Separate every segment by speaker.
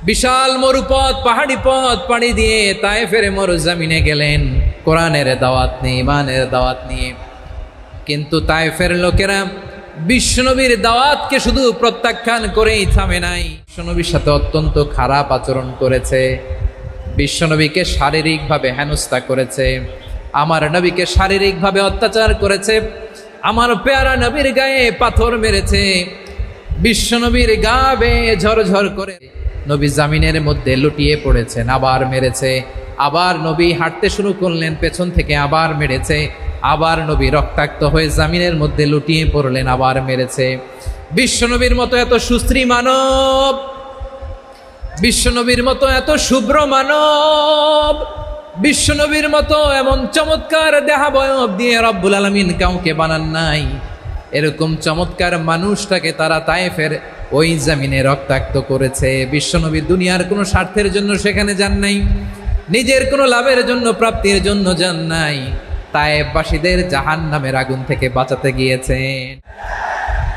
Speaker 1: বিশাল মরুপথ, পাহাড়ি পথ পাড়ি দিয়ে তায়েফের মরুজমিনে গেলেন কোরআনের দাওয়াত নিয়ে, ইমানের দাওয়াত নিয়ে। কিন্তু তায়েফের লোকেরা বিশ্বনবীর দাওয়াতকে শুধু প্রত্যাখ্যান করেই থামে নাই, বিশ্বনবীর সাথে অত্যন্ত খারাপ আচরণ করেছে, বিশ্বনবীকে শারীরিকভাবে হেনস্থা করেছে, আমার নবীকে শারীরিকভাবে অত্যাচার করেছে, আমার পেয়ারা নবীর গায়ে পাথর মেরেছে, বিশ্বনবীর গা বেয়ে ঝরঝর করে নবী জামিনের মধ্যে লুটিয়ে পড়েছেন, আবার মেরেছে, আবার নবী হাঁটতে শুরু করলেন, পেছন থেকে আবার মেরেছে, আবার নবী রক্তাক্ত হয়ে জামিনের মধ্যে লুটিয়ে পড়লেন, আবার মেরেছে। বিশ্বনবীর মতো এত সুশ্রী মানব, বিশ্বনবীর মতো এত শুভ্র মানব, বিশ্বনবীর মতো এমন চমৎকার দেহাবয়ব দিয়ে রব্বুল আলামিন কাউকে বানান নাই। এরকম চমৎকার মানুষটাকে তারা তায়েফের ওই জমিনে রক্তাক্ত করেছে। বিশ্বনবী দুনিয়ার কোনো স্বার্থের জন্য সেখানে যান নাই, নিজের কোনো লাভের জন্য, প্রাপ্তির জন্য যান নাই, তায়েফবাসীদের জাহান্নামের আগুন থেকে বাঁচাতে গিয়েছেন।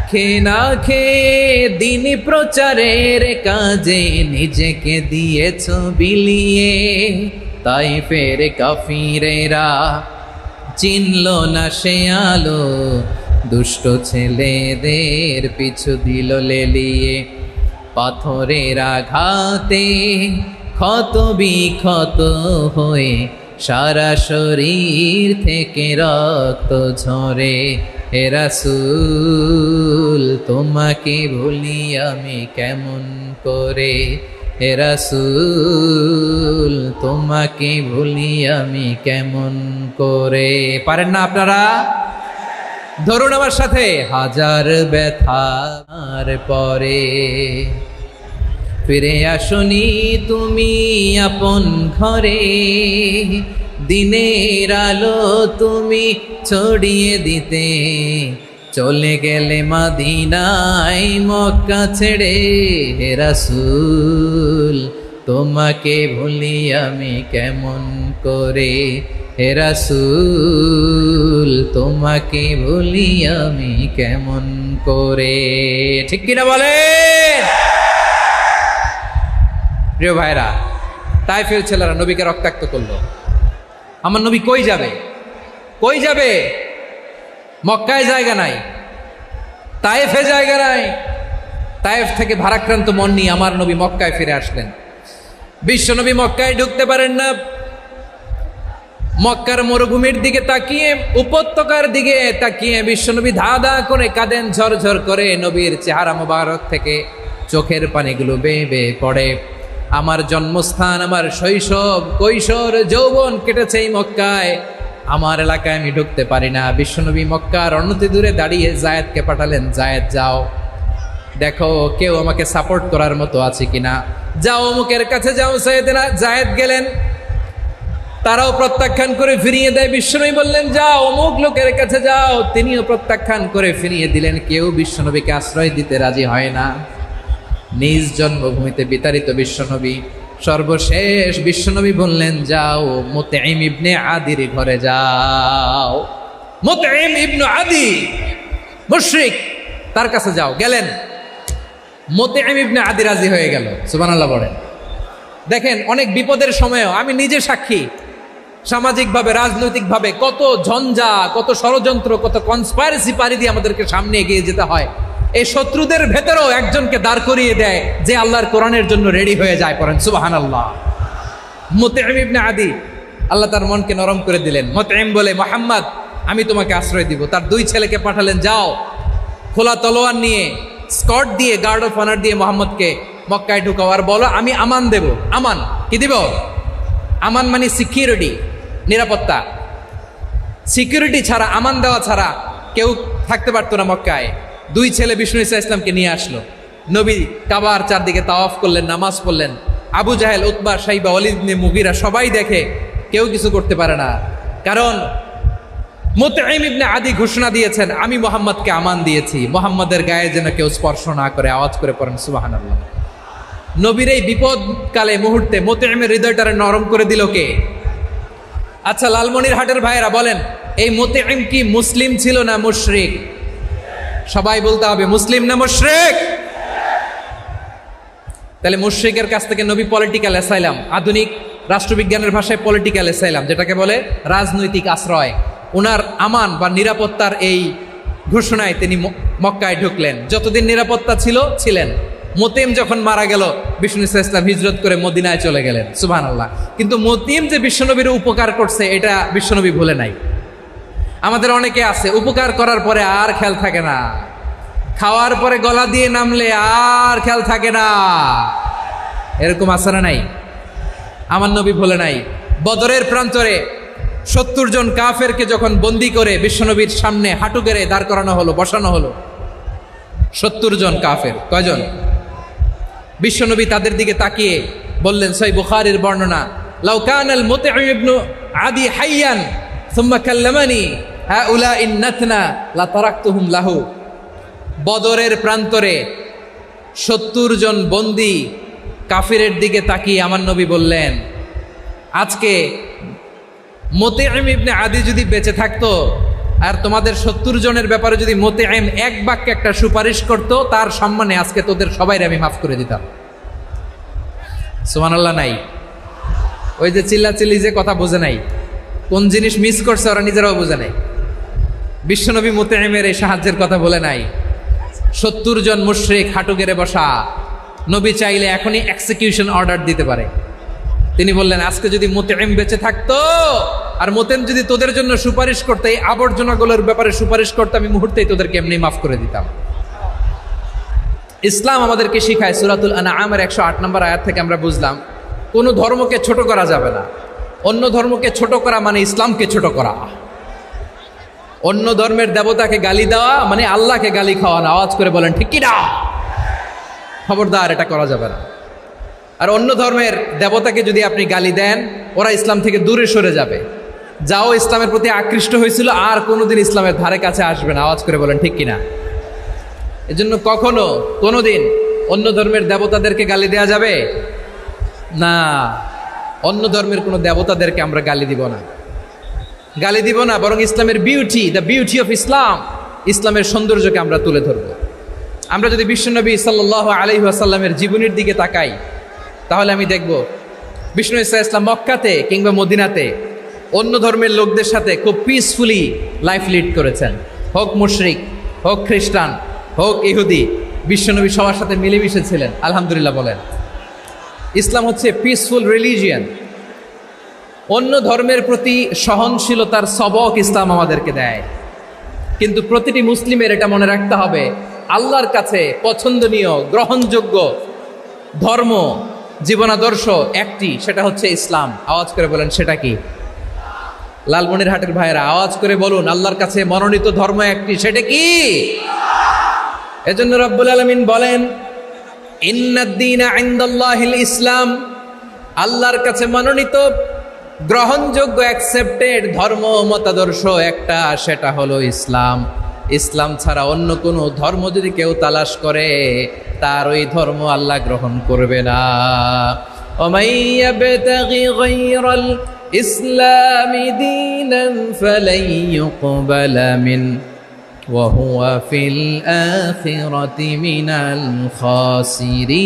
Speaker 1: খেয়ে না খেয়ে দিন প্রচারের কাজে নিজেকে দিয়েছ বিলিয়ে, তায়েফের কাফিরেরা চিনল না সে আলো, দুষ্ট ছেলেদের পিছু দিল লেলিয়ে, পাথরের আঘাতে ক্ষত বিক্ষত হয়ে সারা শরীর থেকে রক্ত ঝরে। হে রাসূল তোমাকে ভুলি আমি কেমন করে, হে রাসূল তোমাকে ভুলি আমি কেমন করে। পারেন না আপনারা? ধরুন আমার সাথে। হাজার ব্যথার পরে ফিরে আসনি তুমি আপন ঘরে, দিনের আলো তুমি ছড়িয়ে দিতে, চলে গেলে মদিনায় মক্কা ছেড়ে। হে রাসূল তোমাকে ভুলি আমি কেমন করে, হে রাসূল তোমাকে ভুলি আমি কেমন করে। ঠিক কিনা বলেন? প্রিয় ভাইরা, তায়েফের ছেলেরা নবীকে রক্তাক্ত করলো। আমার নবী কই যাবে? কই যাবে? মক্কায় জায়গা নাই, তায়েফে জায়গা নাই। তায়েফ থেকে ভারাক্রান্ত মন নিয়ে আমার নবী মক্কায় ফিরে আসলেন। বিশ্ব নবী মক্কায় ঢুকতে পারেন না। মক্কার মরুভূমির দিকে তাকিয়ে, উপত্যকার দিকে তাকিয়ে বিশ্বনবী ধা ধা করে কাঁদেন, ঝরঝর করে। নবীর চেহারা মোবারক থেকে চোখের পানিগুলো বেয়ে বেয়ে পড়ে। আমার জন্মস্থান, আমার শৈশব, কৈশোর, যৌবন কেটেছে এই মক্কায়, আমার এলাকায় আমি ঢুকতে পারি না। বিশ্বনবী মক্কার অনতি দূরে দাঁড়িয়ে জায়েদকে পাঠালেন, জায়েদ যাও দেখো কেউ আমাকে সাপোর্ট করার মতো আছে কিনা, যাও অমুকের কাছে যাও। জায়েদ গেলেন, তারাও প্রত্যাখ্যান করে ফিরিয়ে দেয়। বিশ্বনবী বললেন যাও অমুক লোকের কাছে যাও, তিনিও প্রত্যাখ্যান করে ফিরিয়ে দিলেন। কেউ বিশ্বনবীকে আশ্রয় দিতে রাজি হয় না। নিজ জন্মভূমিতে বিতাড়িত বিশ্বনবী, সর্বশেষ বিশ্বনবী বললেন যাও মুতঈম ইবনে আদির ঘরে যাও। মুতঈম ইবনে আদি মুশরিক, তার কাছে যাও। গেলেন, মুতঈম ইবনে আদি রাজি হয়ে গেল। সুবহানাল্লাহ বলেন। দেখেন, অনেক বিপদের সময়ও আমি নিজে সাক্ষী, সামাজিকভাবে, রাজনৈতিকভাবে কত ঝঞ্ঝা, কত ষড়যন্ত্র, কত কনস্পাইরেসি পাড়ি দিয়ে আমাদেরকে সামনে এগিয়ে যেতে হয়। এই শত্রুদের ভেতরেও একজনকে দাঁড় করিয়ে দেয় যে আল্লাহর কোরআনের জন্য রেডি হয়ে যায়। পড়েন সুবহানাল্লাহ। মুতঈম ইবনে আদি, আল্লাহ তার মনকে নরম করে দিলেন। মুতঈম বলে, মুহাম্মদ আমি তোমাকে আশ্রয় দিব। তার দুই ছেলেকে পাঠালেন, যাও খোলা তলোয়ার নিয়ে, স্কট দিয়ে, গার্ড অফ অনার দিয়ে মোহাম্মদকে মক্কায় ঢুকাও, আর বলো আমি আমান দেব। আমান কি দিব? আমান মানে সিকিউরিটি, নিরাপত্তা। সিকিউরিটি ছাড়া, আমান দেওয়া ছাড়া কেউ থাকতে পারতো না মক্কায়। দুই ছেলে বিষ্ণু ইসা ইসলামকে নিয়ে আসলো। নবী কাবার চারদিকে তাওয়াফ করলেন, নামাজ পড়লেন। আবু জাহেল, উতবা, শাইবা, ওয়ালিদ ইবনে মুগীরা সবাই দেখে, কেউ কিছু করতে পারে না। কারণ মুতঈম ইবনে আদি ঘোষণা দিয়েছেন আমি মুহাম্মদকে আমান দিয়েছি, মুহাম্মদের গায়ে যেন কেউ স্পর্শ না করে। আওয়াজ করে পড়েন সুবহানাল্লাহ। নবীর এই বিপদকালে মুহূর্তে মুতঈমের হৃদয়টারে নরম করে দিল কে? আচ্ছা লালমনিরহাটের ভাইয়েরা বলেন, এই মুতঈম কি মুসলিম ছিল না মুশরিক? সবাই বলতে হবে মুসলিম না মুশরিক? তাহলে মুশরিকের কাছ থেকে নবী পলিটিক্যাল অ্যাসাইলাম, আধুনিক রাষ্ট্রবিজ্ঞানের ভাষায় পলিটিক্যাল অ্যাসাইলাম, যেটাকে বলে রাজনৈতিক আশ্রয়, ওনার আমান বা নিরাপত্তার এই ঘোষণায় তিনি মক্কায় ঢুকলেন। যতদিন নিরাপত্তা ছিলেন। মোতিম যখন মারা গেল, বিষ্ণু ইসলাম হিজরত করে মদিনায় চলে গেলেন। সুবহানাল্লাহ। কিন্তু মোতিম যে বিশ্বনবীর উপকার করছে এটা বিশ্বনবী ভুলে নাই। আমাদের অনেকে আছে উপকার করার পরে আর খেয়াল থাকে না, খাওয়ার পরে গলা দিয়ে নামলে আর খেয়াল থাকে না, এরকম আছে না নাই? আমার নবী ভুলে নাই। বদরের প্রান্তরে 70 জন কাফেরকে যখন বন্দি করে বিশ্বনবীর সামনে হাঁটু গেড়ে দাঁড় করানো হলো, বসানো হলো, 70 জন কাফের। কয়জন? বিশ্বনবী তাদের দিকে তাকিয়ে বললেন, সহিহ বুখারীর বর্ণনা, লাউ কানাল মুতঈম ইবনে আদি হাইয়ান সুম্মা কাল্লামানি হাউলাই নাতনা লা তারাকতুহুম লাহু। বদরের প্রান্তরে 70 জন বন্দি কাফিরের দিকে তাকিয়ে আমার নবী বললেন, আজকে মুতঈম ইবনে আদি যদি বেঁচে থাকতো আর তোমাদের 70 জনের ব্যাপারে যদি মুতঈম এক বাক্যে একটা সুপারিশ করত, তার সম্মানে আজকে তোদের সবাইকে আমি মাফ করে দিতাম। সুবহানাল্লাহ। নাই ওই যে চিল্লাচিল্লি যে কথা বোঝে নাই, কোন জিনিস মিস করছে ওরা নিজেরাও বোঝে নাই। বিশ্বনবী মুতঈমের এই সাহায্যের কথা বলে নাই। 70 জন মুশরিক হাঁটু গেড়ে বসা, নবী চাইলে এখনই এক্সিকিউশন অর্ডার দিতে পারে। তিনি বললেন, আজকে যদি মুতঈম বেঁচে থাকতো আর মুতঈম যদি তোদের জন্য সুপারিশ করতে, এই আবর্জনাগুলোর ব্যাপারে সুপারিশ করতে, আমি মুহূর্তেই তোদেরকে এমনি মাফ করে দিতাম। ইসলাম আমাদেরকে শিখায়, সূরাতুল আনআমের 108 নম্বর আয়াত থেকে আমরা বুঝলাম, কোনো ধর্মকে ছোট করা যাবে না। অন্য ধর্মকে ছোট করা মানে ইসলামকে ছোট করা। অন্য ধর্মের দেবতাকে গালি দেওয়া মানে আল্লাহকে গালি খাওয়ানো। আওয়াজ করে বলেন ঠিক কি না? খবরদার, এটা করা যাবে না। আর অন্য ধর্মের দেবতাকে যদি আপনি গালি দেন, ওরা ইসলাম থেকে দূরে সরে যাবে। যাও ইসলামের প্রতি আকৃষ্ট হয়েছিল আর কোনোদিন ইসলামের ধারে কাছে আসবে না। আওয়াজ করে বলেন ঠিক কিনা? এজন্য কখনো কোনোদিন অন্য ধর্মের দেবতাদেরকে গালি দেওয়া যাবে না। অন্য ধর্মের কোনো দেবতাদেরকে আমরা গালি দিব না, গালি দিব না, বরং ইসলামের beauty, the beauty of Islam, ইসলামের সৌন্দর্যকে আমরা তুলে ধরব। আমরা যদি বিশ্বনবী সাল্লাল্লাহু আলাইহি ওয়াসাল্লামের জীবনের দিকে তাকাই, তাহলে আমি দেখব বিষ্ণু ইসলাম মক্কাতে কিংবা মদিনাতে অন্য ধর্মের লোকদের সাথে খুব পিসফুলি লাইফ লিড করেছেন। হোক মুশরিক, হোক খ্রিস্টান, হোক ইহুদি, বিশ্বনবী সবার সাথে মিলেমিশে ছিলেন। আলহামদুলিল্লাহ বলেন। ইসলাম হচ্ছে পিসফুল রিলিজিয়ান। অন্য ধর্মের প্রতি সহনশীলতার সবক ইসলাম আমাদেরকে দেয়। কিন্তু প্রতিটি মুসলিমের এটা মনে রাখতে হবে, আল্লাহর কাছে পছন্দনীয় গ্রহণযোগ্য ধর্ম, জীবনাদর্শ একটি, সেটা হচ্ছে ইসলাম। আওয়াজ করে বলেন সেটা কি? লালমনিরহাটের ভাইয়েরা আওয়াজ করে বলুন, আল্লাহর কাছে মনোনীত ধর্ম একটি, সেটা কি? এজন্য রব্বুল আলামিন বলেন, ইন্নাদ-দীনা ইনদাল্লাহিল ইসলাম। আল্লাহর কাছে মনোনীত গ্রহণযোগ্য অ্যাকসেপ্টেড ধর্ম মতাদর্শ একটা, সেটা হলো ইসলাম। ইসলাম ছাড়া অন্য কোনো ধর্ম যদি কেউ তালাশ করে, তার ওই ধর্ম আল্লাহ গ্রহণ করবে না। ওমাই ইয়াবতাগি গায়রাল ইসলামি দীনান ফালাই ইউকবালা মিন ওয়া হুয়া ফিল আখিরাতি মিনাল খাসিরিন।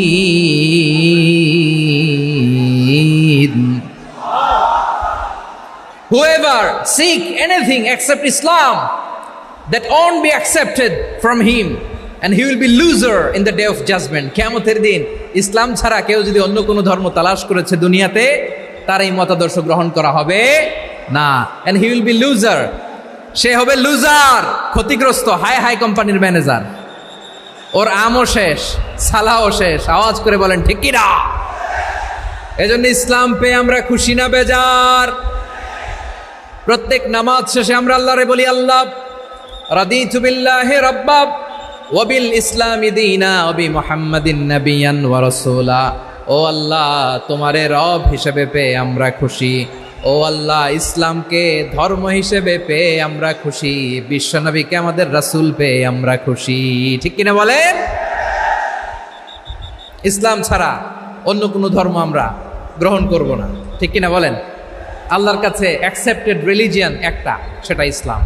Speaker 1: Whoever seek anything except Islam, that won't be accepted from him, and he will be loser in the day of judgment. কিয়ামতের দিন ইসলাম ছাড়া কেউ যদি অন্য কোনো ধর্ম তালাশ করেছে দুনিয়াতে, তার এই মতাদর্শ গ্রহণ করা হবে না। and he will be loser, সে হবে লুজার, ক্ষতিগ্রস্ত। হাই হাই কোম্পানির ম্যানেজার, ওর আমও শেষ, সালাও শেষ। আওয়াজ করে বলেন ঠিক কি না? এজন্য ইসলাম পেয়ে আমরা খুশি না বেজার? প্রত্যেক নামাজ শেষে আমরা আল্লাহরে বলি, আল্লাহ রাদিতু বিল্লাহি রাব্বা ওয়া বিল ইসলামি দীনা ওয়া বি মুহাম্মাদিন নাবিয়ান ওয়া রাসূলা। ও আল্লাহ, তোমারে রব হিসেবে পেয়ে আমরা খুশি। ও আল্লাহ, ইসলামকে ধর্ম হিসেবে পেয়ে আমরা খুশি। বিশ্বনবীকে আমাদের রাসূল পেয়ে আমরা খুশি। ঠিক কিনা বলেন? ইসলাম ছাড়া অন্য কোনো ধর্ম আমরা গ্রহণ করব না। ঠিক কিনা বলেন? আল্লাহর কাছে অ্যাকসেপ্টেড রিলিজিয়ান একটা, সেটা ইসলাম।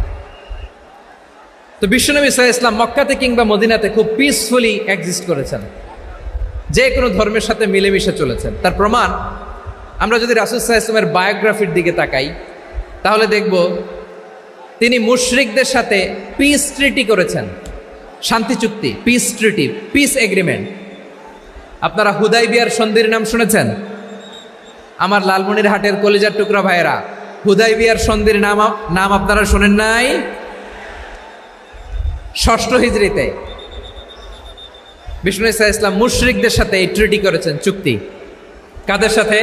Speaker 1: তো বিশ্বনবী সাল্লাল্লাহু আলাইহি ওয়াসাল্লাম মক্কাতে কিংবা মদিনাতে খুব পিসফুলি এক্সিস্ট করেছেন। যে কোনো ধর্মের সাথে মিলেমিশে চলেছেন। তার প্রমাণ আমরা যদি রাসূল সাল্লাল্লাহু আলাইহি ওয়াসাল্লামের বায়োগ্রাফির দিকে তাকাই তাহলে দেখব তিনি মুশরিকদের সাথে পিস ট্রিটি করেছেন, শান্তি চুক্তি, পিস ট্রিটি, পিস এগ্রিমেন্ট। আপনারা হুদাইবিয়ার সন্ধির নাম শুনেছেন? আমার লালমনিরহাটের কলিজার টুকরা ভাইয়েরা, হুদাইবিয়ার সন্ধির নাম আপনারা শোনেন নাই? ষষ্ঠ হিজরিতে বিষ্ণু ঈসা ইসলাম মুশরিকদের সাথে এই ট্রিটি করেছেন, চুক্তি। কাদের সাথে?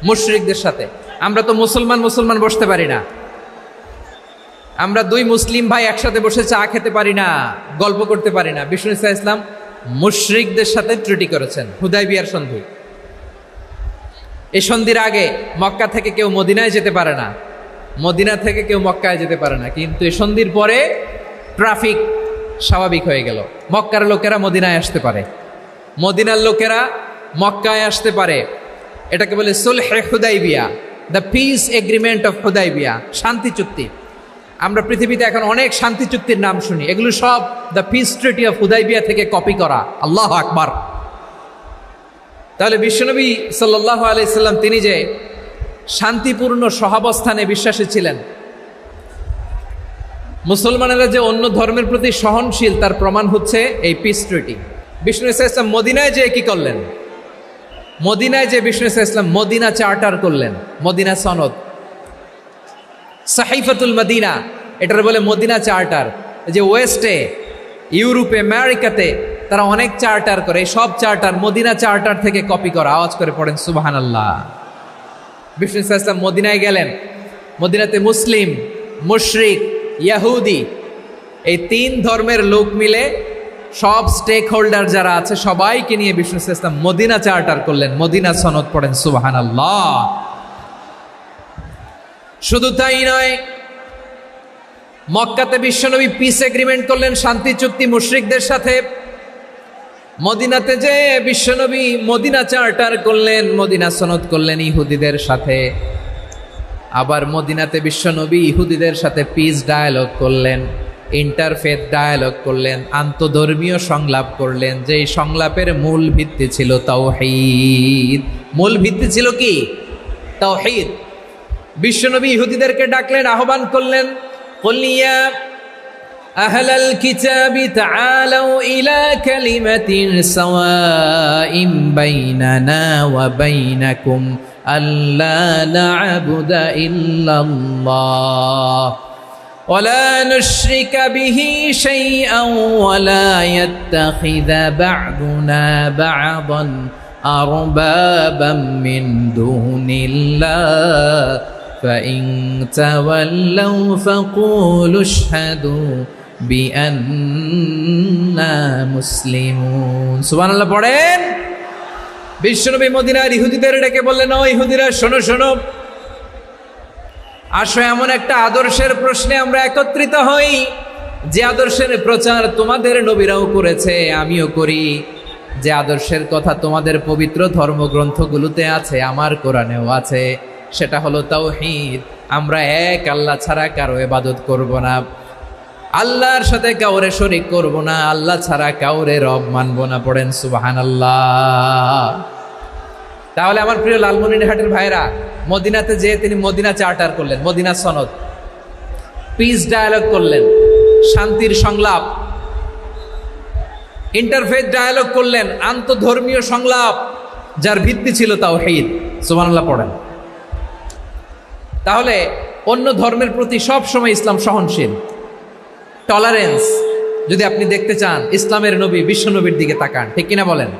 Speaker 1: মুশরিকদের সাথে। আমরা তো মুসলমান বসতে পারি না, আমরা দুই মুসলিম ভাই একসাথে বসে চা খেতে পারি না, গল্প করতে পারি না। বিষ্ণু ঈসা ইসলাম মুশরিকদের সাথে ট্রিটি করেছেন, হুদাইবিয়ার সন্ধি। এই সন্ধির আগে মক্কা থেকে কেউ মদিনায় যেতে পারে না, মদিনা থেকে কেউ মক্কায় যেতে পারে না। কিন্তু এই সন্ধির পরে ট্রাফিক স্বাভাবিক হয়ে গেল, মক্কার লোকেরা মদিনায় আসতে পারে, মদিনার লোকেরা মক্কায় আসতে পারে। এটাকে বলে সুলহে হুদাইবিয়া, the peace agreement of Hudaibiya, শান্তি চুক্তি। আমরা পৃথিবীতে এখন অনেক শান্তি চুক্তির নাম শুনি, এগুলো সব the piece treaty of Hudaibiya থেকে কপি করা। আল্লাহু আকবার। তাহলে বিশ্বনবী সাল্লাল্লাহু আলাইহি সাল্লাম তিনি যে শান্তিপূর্ণ সহাবস্থানে বিশ্বাসী ছিলেন, মুসলমানেরা যে অন্য ধর্মের প্রতি সহনশীল, তার প্রমাণ হচ্ছে এই পিস ট্রিটি। বিষ্ণু ঈসা ইসলাম মদিনায় যে কি করলেন? মদিনায় যে বিষ্ণু ঈসা ইসলাম মদিনা চার্টার করলেন, মদিনা সনদ, সাহিফাতুল মদিনা, এটার বলে মদিনা চার্টার। যে ওয়েস্টে, ইউরোপে, আমেরিকাতে তারা অনেক চার্টার করে, এই সব চার্টার মদিনা চার্টার থেকে কপি করা। আওয়াজ করে পড়েন সুবহানাল্লাহ। বিষ্ণু ঈসা ইসলাম মদিনায় গেলেন, মদিনাতে মুসলিম, মুশরিক, ইয়াহুদি, এই তিন ধর্মের লোক মিলে সব স্টেক হোল্ডার যারা আছে সবাইকে নিয়ে বিষ্ণু ঈসা ইসলাম মদিনা চার্টার করলেন, মদিনা সনদ। পড়েন সুবহানাল্লাহ। শুধু তাই নয়, মক্কাতে বিশ্বনবী পিস এগ্রিমেন্ট করলেন, শান্তি চুক্তি মুশরিকদের সাথে। মদিনাতে যে বিশ্বনবী মদিনা চার্টার করলেন, মদিনা সনদ করলেন ইহুদিদের সাথে। আবার মদিনাতে বিশ্বনবী ইহুদিদের সাথে পিস ডায়ালগ করলেন, ইন্টারফেথ ডায়ালগ করলেন, আন্তধর্মীয় সংলাপ করলেন। যেই সংলাপের মূল ভিত্তি ছিল তাওহীদ। মূল ভিত্তি ছিল কি? তাওহীদ। বিশ্বনবী ইহুদিদেরকে ডাকলেন, আহ্বান করলেন, কুল ইয়া আহলাল কিতাবি তাআলাউ ইলা কালিমাতিন সাওয়াইন বাইনানা ওয়া বাইনাকুম আল্লা না'বুদা ইল্লাল্লাহ ওয়া লা নুশরিকা বিহি শাইআন ওয়া লা ইয়াত্তাখিযা বা'দুনা বা'দান আরবাবাম মিন দুনিল্লাহ فإن تولوا فقولوا اشهدوا بأننا مسلمون। সুবহানাল্লাহ পড়েন। বিশ্বনবী মদিনার ইহুদিদের ডেকে বললেন, ও ইহুদিরা, শোনো শোনো, আসো এমন একটা আদর্শের প্রশ্নে আমরা একত্রিত হই, যে আদর্শের প্রচার তোমাদের নবীরাও করেছে, আমিও করি, যে আদর্শের কথা তোমাদের পবিত্র ধর্মগ্রন্থগুলোতে আছে, আমার কোরআনেও আছে। সেটা হলো তাওহীদ। আমরা এক আল্লাহ ছাড়া কারো ইবাদত করব না, আল্লাহর সাথে কাউরে শরীক করব না, আল্লাহ ছাড়া কাউরে রব মানব না। পড়েন সুবহানাল্লাহ। তাহলে আমার প্রিয় লালমনিরহাটের ভাইরা, মদিনাতে যেয়ে তিনি মদিনা চার্টার করলেন, মদিনা সনদ, পিস ডায়ালগ করলেন, শান্তির সংলাপ, ইন্টারফেথ ডায়ালগ করলেন, আন্তধর্মীয় সংলাপ, যার ভিত্তি ছিল তাওহীদ। সুবহানাল্লাহ পড়েন। তাহলে অন্য ধর্মের প্রতি সব সময় ইসলাম সহনশীল, টলারেন্স। যদি আপনি দেখতে চান ইসলামের নবী বিশ্ব নবীর দিকে তাকান, ঠিক কিনা বলেন?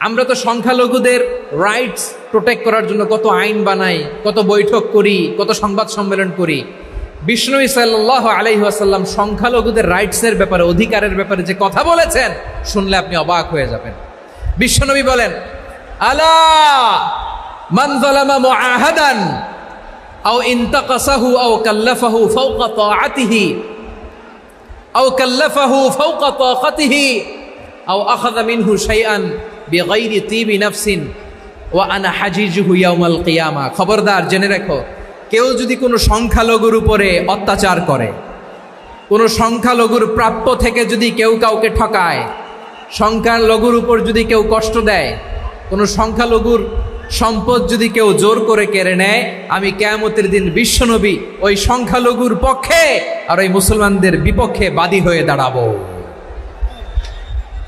Speaker 1: আমরা তো সংখ্যালঘুদের রাইটস প্রোটেক্ট করার জন্য কত আইন বানাই, কত বৈঠক করি, কত সংবাদ সম্মেলন করি। বিষ্ণু সাল্লাল্লাহু আলাইহি ওয়াসাল্লাম সংখ্যালঘুদের রাইটসের ব্যাপারে, অধিকারের ব্যাপারে যে কথা বলেছেন, শুনলে আপনি অবাক হয়ে যাবেন। বিশ্বনবী বলেন, আলা মান যালামা মুআহাদান আও ইনতাকাসাহু আও কাল্লাফাহু ফাওকা তাআতিহি আও কাল্লাফাহু ফাওকা তাকাতিহি আও আখাযা মিনহু শাইআন বিগাইরি তিবি নাফসিন ওয়া আনা হাজিজুহু ইয়াউমাল কিয়ামা। খবরদার, জেনে রাখো, কেউ যদি কোনো সংখ্যালঘুর উপরে অত্যাচার করে, কোনো সংখ্যালঘুর প্রাপ্য থেকে যদি কেউ কাউকে ঠকায়, সংখ্যালঘুর উপর যদি কেউ কষ্ট দেয়, কোনো সংখ্যালঘুর সম্পদ যদি কেউ জোর করে কেড়ে নেয়, আমি কিয়ামতের দিন বিশ্বনবী ওই সংখ্যালঘুর পক্ষে আর ওই মুসলমানদের বিপক্ষে বাদী হয়ে দাঁড়াবো।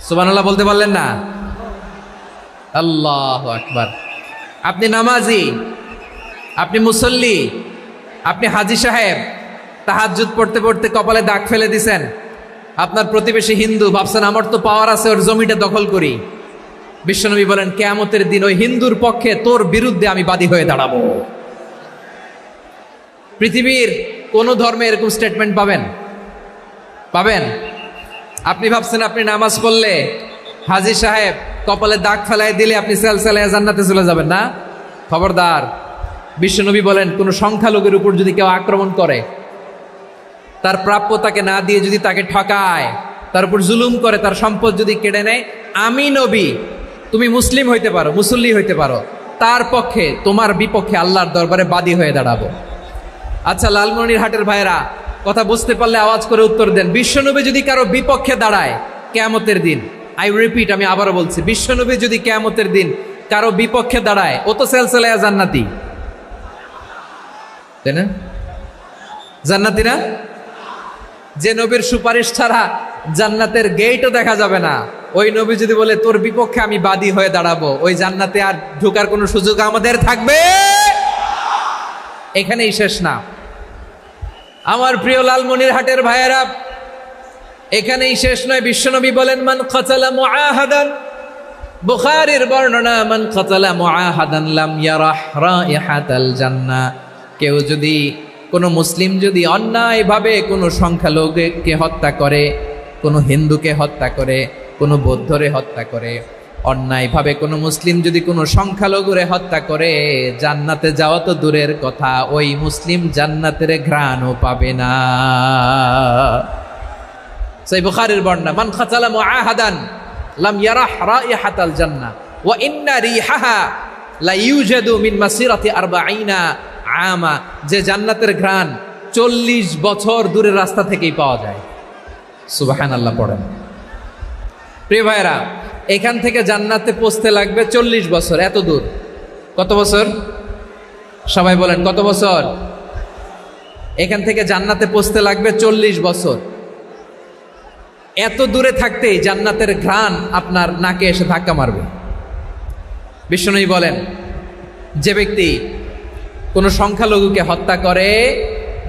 Speaker 1: সুবহানাল্লাহ বলতে পারলেন না? আল্লাহু আকবার। আপনি নামাজি, আপনি মুসল্লি, আপনি হাজী সাহেব, তাহাজ্জুদ পড়তে পড়তে কপালে দাগ ফেলে দিছেন, আপনার প্রতিবেশী হিন্দু, ভাবছেন আমার তো পাওয়ার আছে, ওর জমিটা দখল করি। বিশ্বনবী বলেন কিয়ামতের দিন ওই হিন্দুর পক্ষে তোর বিরুদ্ধে আমি বাদী হয়ে দাঁড়াবো। পৃথিবীর কোন ধর্মে এরকম স্টেটমেন্ট পাবেন? পাবেন? আপনি ভাবছেন আপনি নামাজ পড়লে হাজী সাহেব কপালে দাগ ফেলাই দিলে আপনি সেলসেলায় জান্নাতে চলে যাবেন না? খবরদার। বিশ্বনবী বলেন কোন সংখ্যালঘুর উপর যদি কেউ আক্রমণ করে, তার প্রাপ্য তাকে না দিয়ে যদি তাকে ঠকায়, তার উপর জুলুম করে, তার সম্পদ যদি কেড়ে নেয়, আমি নবী, তুমি মুসলিম হইতে পারো, মুসল্লি হইতে পারো, তার পক্ষে তোমার বিপক্ষে আল্লাহর দরবারে বাদী হয়ে দাঁড়াবো। আচ্ছা লালমনিরহাটের ভাইরা, কথা বুঝতে পারলে আওয়াজ করে উত্তর দেন। বিশ্বনবী যদি কারো বিপক্ষে দাঁড়ায় কিয়ামতের দিন, আই রিপিট, আমি আবারও বলছি, বিশ্বনবী যদি কিয়ামতের দিন কারো বিপক্ষে দাঁড়ায়, ও তো সেলসেলায়া জান্নাতি, তাই না? জান্নাতি না? যে নবীর সুপারিশ ছাড়া জান্নাতের গেটও দেখা যাবে না, ওই নবী যদি বলে তোর বিপক্ষে আমি বাদী হয়ে দাঁড়াবো, ওই জান্নাতে আর ঢোকার কোনো সুযোগ আমাদের থাকবে? এখানেই শেষ না আমার প্রিয় লালমনিরহাটের ভাইয়েরা, এখানেই শেষ নয়। বিশ্বনবী বলেন মান কাতালা মুআহাদান, বুখারীর বর্ণনা, মান কাতালা মুআহাদান লাম ইয়ারাহ রাইহাতাল জান্নাহ। কেউ যদি, কোনো মুসলিম যদি অন্যায়ভাবে কোনো সংখ্যালঘুকে হত্যা করে, কোনো হিন্দুকে হত্যা করে, কোনো বৌদ্ধরে হত্যা করে, অন্যায়ভাবে কোনো মুসলিম যদি কোনো সংখ্যালঘুরে হত্যা করে, জান্নাতে যাওয়া তো দূরের কথা, ওই মুসলিম জান্নাতের ঘ্রাণও পাবে না। সেই বুখারীর বর্ণনা, মান কাতালা মুআহাদান লাম ইয়ারাহ রাইহাতাল জান্নাহ ওয়া ইন্না রিহাহা লা ইউজাদু মিন মাসিরাতি 40 আমা। যে জান্নাতের ঘ্রাণ 40 বছর দূরের রাস্তা থেকেই পাওয়া যায়। সুবহানাল্লাহ পড়েন। প্রিয় ভাইরা, এখান থেকে জান্নাতে পৌঁছতে লাগবে 40 বছর। এত দূর, কত বছর? সবাই বলেন কত বছর? এখান থেকে জান্নাতে পৌঁছতে লাগবে 40 বছর। এত দূরে থাকতেই জান্নাতের ঘ্রাণ আপনার নাকে এসে ধাক্কা মারবে। বিশ্বনবী বলেন যে ব্যক্তি কোনো সংখ্যালঘুকে হত্যা করে,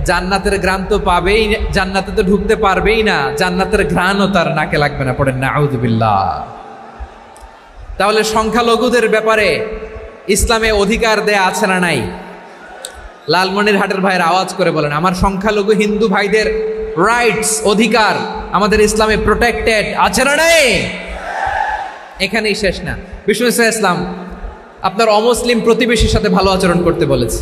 Speaker 1: জান্নাতের ঘ্রাণ তো পাবেই, জান্নাতে তো ঢুকতে পারবেই না, জান্নাতের ঘ্রাণও তার নাকে লাগবে না। পড়েন নাউযুবিল্লাহ। তাহলে সংখ্যালঘুদের ব্যাপারে ইসলামে অধিকার দেয়া আছে না নাই? লালমনিরহাটের ভাইয়ের আওয়াজ করে বলেন, আমার সংখ্যালঘু হিন্দু ভাইদের রাইটস, অধিকার আমাদের ইসলামে প্রোটেক্টেড আছে না নাই? এখানেই শেষ না। বিষ্ণু ইসলাম আপনার অমুসলিম প্রতিবেশীর সাথে ভালো আচরণ করতে বলেছে।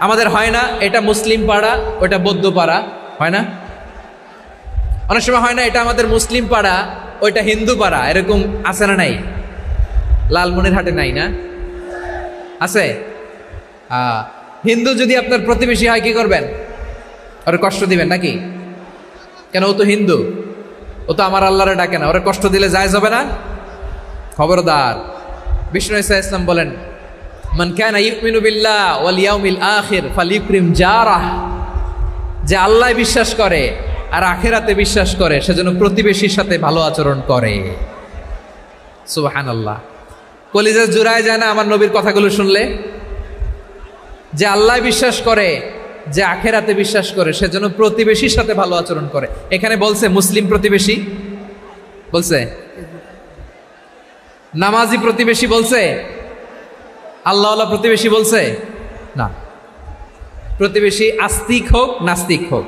Speaker 1: আমাদের হয় না, এটা মুসলিম পাড়া, ওটা বৌদ্ধ পাড়া, হয় না? অনেক সময় হয় না, এটা আমাদের মুসলিম পাড়া, ওইটা হিন্দু পাড়া, এরকম আছে না নাই? লালমনিরহাটে নাই না? আছে? হিন্দু যদি আপনার প্রতিবেশী হয় কি করবেন? ওরে কষ্ট দিবেন নাকি? কেন? ও তো হিন্দু, ও তো আমার আল্লাহরে ডাকে না, ওরে কষ্ট দিলে জায়েজ হবে না? খবরদার। বিষ্ণু ইসলাম বলেন মান কানা ইউমিনু বিল্লাহ ওয়াল ইয়াউমিল আখির ফালিউকরিম জারাহ। যে আল্লাহ বিশ্বাস করে আর আখিরাতে বিশ্বাস করে, সেজন্য প্রতিবেশীর সাথে ভালো আচরণ করে। সুবহানাল্লাহ। কলিজা জুড়ায় যায় না আমার নবীর কথাগুলো শুনলে? যে আল্লাহ বিশ্বাস করে, যে আখিরাতে বিশ্বাস করে, সেজন্য প্রতিবেশীর সাথে ভালো আচরণ করে। এখানে বলছে মুসলিম প্রতিবেশী বলছে, নামাজি প্রতিবেশী বলছে, আল্লাহওয়ালা প্রতিবেশী বলছে না। প্রতিবেশী আস্তিক হোক নাস্তিক হোক,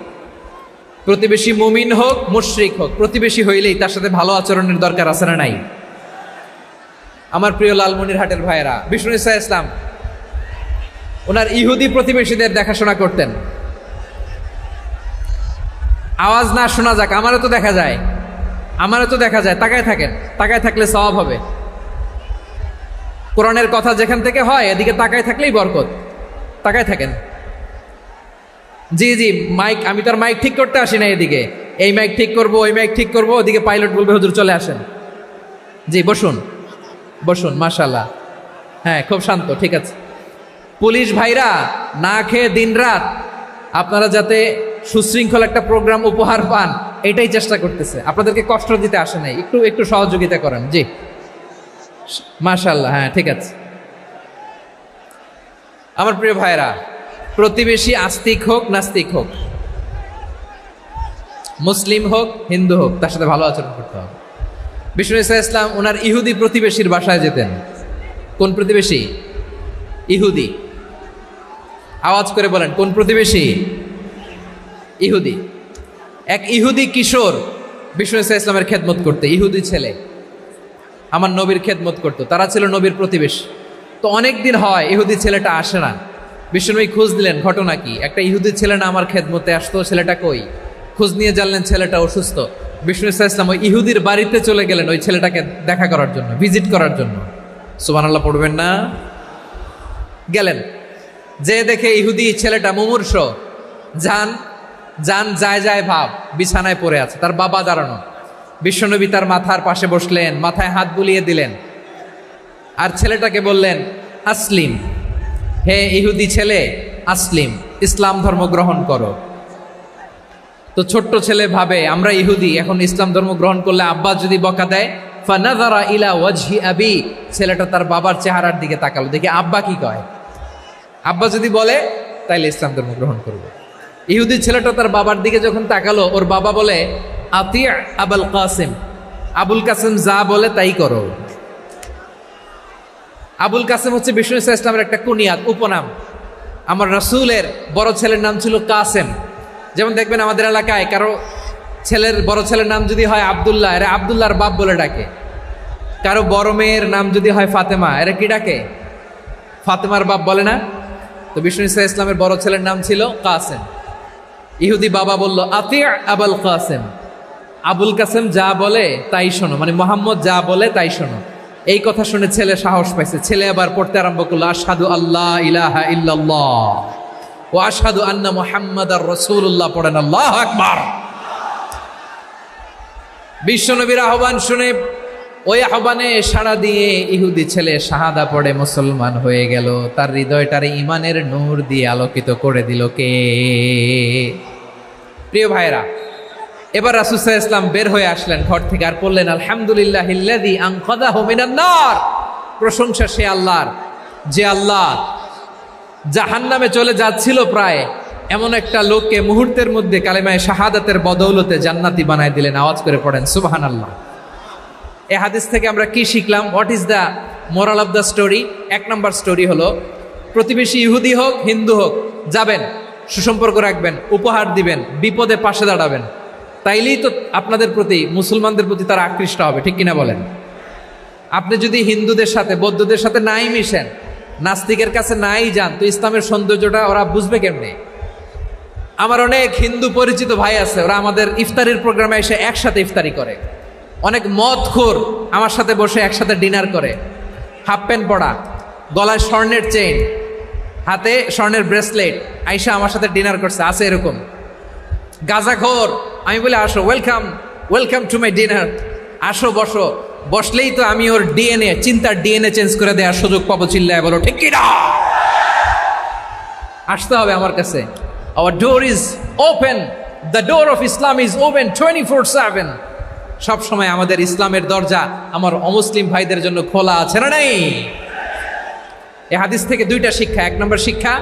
Speaker 1: প্রতিবেশী মুমিন হোক মুশরিক হোক, প্রতিবেশী হইলেই তার সাথে ভালো আচরণের দরকার আছে না নাই? আমার প্রিয় লালমনিরহাটের ভাইয়েরা, বিষ্ণু ইসলাম ওনার ইহুদি প্রতিবেশীদের দেখাশোনা করতেন। আওয়াজ না শোনা যাক, আমারও তো দেখা যায়, আমারও তো দেখা যায়। তাকায় থাকেন, তাকায় থাকলে সওয়াব হবে। কোরআনের কথা যেখান থেকে হয় এদিকে তাকায় থাকলেই বরকত। তাকায় থাকেন। জি জি, মাইক, আমি তো আর মাইক ঠিক করতে আসি না এদিকে, এই মাইক ঠিক করব, ওই মাইক ঠিক করব, ওদিকে পাইলট বলবে হুজুর চলে আসেন। জি বসুন, বসুন, মাশাআল্লাহ। হ্যাঁ, খুব শান্ত, ঠিক আছে। পুলিশ ভাইরা না খেয়ে দিনরাত আপনারা যাতে সুশৃঙ্খল একটা প্রোগ্রাম উপহার পান এটাই চেষ্টা করতেছে, আপনাদেরকে কষ্ট দিতে আসে নাই, একটু একটু সহযোগিতা করেন। জি মাশাআল্লাহ, হ্যাঁ ঠিক আছে। আমার প্রিয় ভাইরা, প্রতিবেশী আস্তিক হোক নাস্তিক হোক, মুসলিম হোক হিন্দু হোক, তার সাথে ভালো আচরণ করতে হবে। বিষ্ণু ইসলাম ওনার ইহুদি প্রতিবেশীর বাসায় যেতেন। কোন প্রতিবেশী? ইহুদি। আওয়াজ করে বলেন, কোন প্রতিবেশী? ইহুদি। এক ইহুদি কিশোর বিষ্ণু ইসলামের খেদমত করতে, ইহুদি ছেলে আমার নবীর খেদমত করতো, তারা ছিল নবীর প্রতিবেশী। তো অনেক দিন হয় ইহুদি ছেলেটা আসে না। বিষ্ণুনবী খোঁজ দিলেন, ঘটনা কি? একটা ইহুদি ছেলে না আমার খেদমতে আসতো, ছেলেটা কই? খোঁজ নিয়ে জানলেন ছেলেটা অসুস্থ। বিষ্ণু ইসলাম ওই ইহুদির বাড়িতে চলে গেলেন ওই ছেলেটাকে দেখা করার জন্য, ভিজিট করার জন্য। সুবহানাল্লাহ পড়বেন না? গেলেন, যে দেখে ইহুদি ছেলেটা মুমূর্ষ, যান যায় যায় ভাব, বিছানায় পড়ে আছে, তার বাবা দাঁড়ানো। বিশ্বনবী তার মাথার পাশে বসলেন, মাথায় হাত বুলিয়ে দিলেন, আর ছেলেটাকে বললেন আসলিম, হে ইহুদি ছেলে আসলিম, ইসলাম ধর্ম গ্রহণ করো। তো ছোট্ট ছেলে ভাবে আমরা ইহুদি, এখন ইসলাম ধর্ম গ্রহণ করলে আব্বা যদি বকা দেয়। ফানাযারা ইলা ওয়াজহি আবি, ছেলেটা তার বাবার চেহারার দিকে তাকালো, দেখি আব্বা কি কয়। আব্বা যদি বলে তাইলে ইসলাম ধর্ম গ্রহণ করবে। ইহুদি ছেলেটা তার বাবার দিকে যখন তাকালো, ওর বাবা বলে আতি আবুল কাসিম, আবুল কাসিম যা বলে তাই করো। আবুল কাসিম হচ্ছে বিষ্ণু ইসলামের একটা কুনিয়াত, উপনাম। আমার রাসূলের বড় ছেলের নাম ছিল কাসেম। যেমন দেখবেন আমাদের এলাকায় কারো ছেলের বড় ছেলের নাম যদি হয় আব্দুল্লাহ, এরা আব্দুল্লাহর বাপ বলে ডাকে। কারো বড় মেয়ের নাম যদি হয় ফাতেমা, এরা কি ডাকে? ফাতেমার বাপ বলে না? তো বিষ্ণু ইসলামের বড় ছেলের নাম ছিল কাসেম। ইহুদি বাবা বলল আতি আবুল কাসেম, আবুল কাসেম যা বলে তাই শোনো, মানে মোহাম্মদ যা বলে তাই শোনো। এই কথা শুনে ছেলে সাহস পাইছে, ছেলে আবার পড়তে আরম্ভ করলো আশহাদু আল্লাহ ইলাহা ইল্লাল্লাহ ওয়া আশহাদু আন্না মুহাম্মাদার রাসূলুল্লাহ, পড়েন আল্লাহু আকবার। বিশ্বনবীর আহ্বান শুনে ওই আহ্বানে সাড়া দিয়ে ইহুদি ছেলে শাহাদা পড়ে মুসলমান হয়ে গেল। তার হৃদয়টারে ইমানের নূর দিয়ে আলোকিত করে দিল কে? প্রিয় ভাইরা, এবার রাসূল সাল্লাল্লাহু আলাইহি ওয়াসাল্লাম বের হয়ে আসলেন ঘর থেকে, আর বললেন আলহামদুলিল্লাহিল্লাযী আনকাযাহু মিনান নার, প্রশংসা সে আল্লাহর যে আল্লাহ জাহান্নামে চলে যাচ্ছিল প্রায় এমন একটা লোককে মুহূর্তের মধ্যে কালেমায়ে শাহাদাতের বদৌলতে জান্নাতি বানায় দিলেন। আওয়াজ করে পড়েন সুবহানাল্লাহ। এই হাদিস থেকে আমরা কি শিখলাম? What is the moral of the story? এক নম্বর স্টোরি হলো, প্রতিবেশী ইহুদি হোক হিন্দু হোক, যাবেন, সুসম্পর্ক রাখবেন, উপহার দিবেন, বিপদে পাশে দাঁড়াবেন, তাইলেই তো আপনাদের প্রতি, মুসলমানদের প্রতি তারা আকৃষ্ট হবে, ঠিক কিনা বলেন? আপনি যদি হিন্দুদের সাথে বৌদ্ধদের সাথে নাই মিশেন, নাস্তিকের কাছে নাই যান, তো ইসলামের সৌন্দর্যটা ওরা বুঝবে কেমনে? আমার অনেক হিন্দু পরিচিত ভাই আছে, ওরা আমাদের ইফতারির প্রোগ্রামে এসে একসাথে ইফতারি করে। অনেক মদখোর আমার সাথে বসে একসাথে ডিনার করে, হাফ প্যান্ট পরা, গলায় স্বর্ণের চেইন, হাতে স্বর্ণের ব্রেসলেট, আইসা আমার সাথে ডিনার করছে, আছে এরকম। গাঁজাখোর, আমি বলি আসো, welcome welcome to my dinner, আসো বসো। বসলেই তো আমি ওর ডিএনএ, চিন্তার ডিএনএ চেঞ্জ করে দেওয়ার সুযোগ পাবো, চিল্লায় বলো ঠিক কি না? আসতে হবে আমার কাছে। Our door is open, the door of Islam is open 24/7। সব সময় আমাদের ইসলামের দরজা আমার অমুসলিম ভাইদের জন্য খোলা আছে না নাই? এই হাদিস থেকে দুইটা শিক্ষা। এক নম্বর শিক্ষা,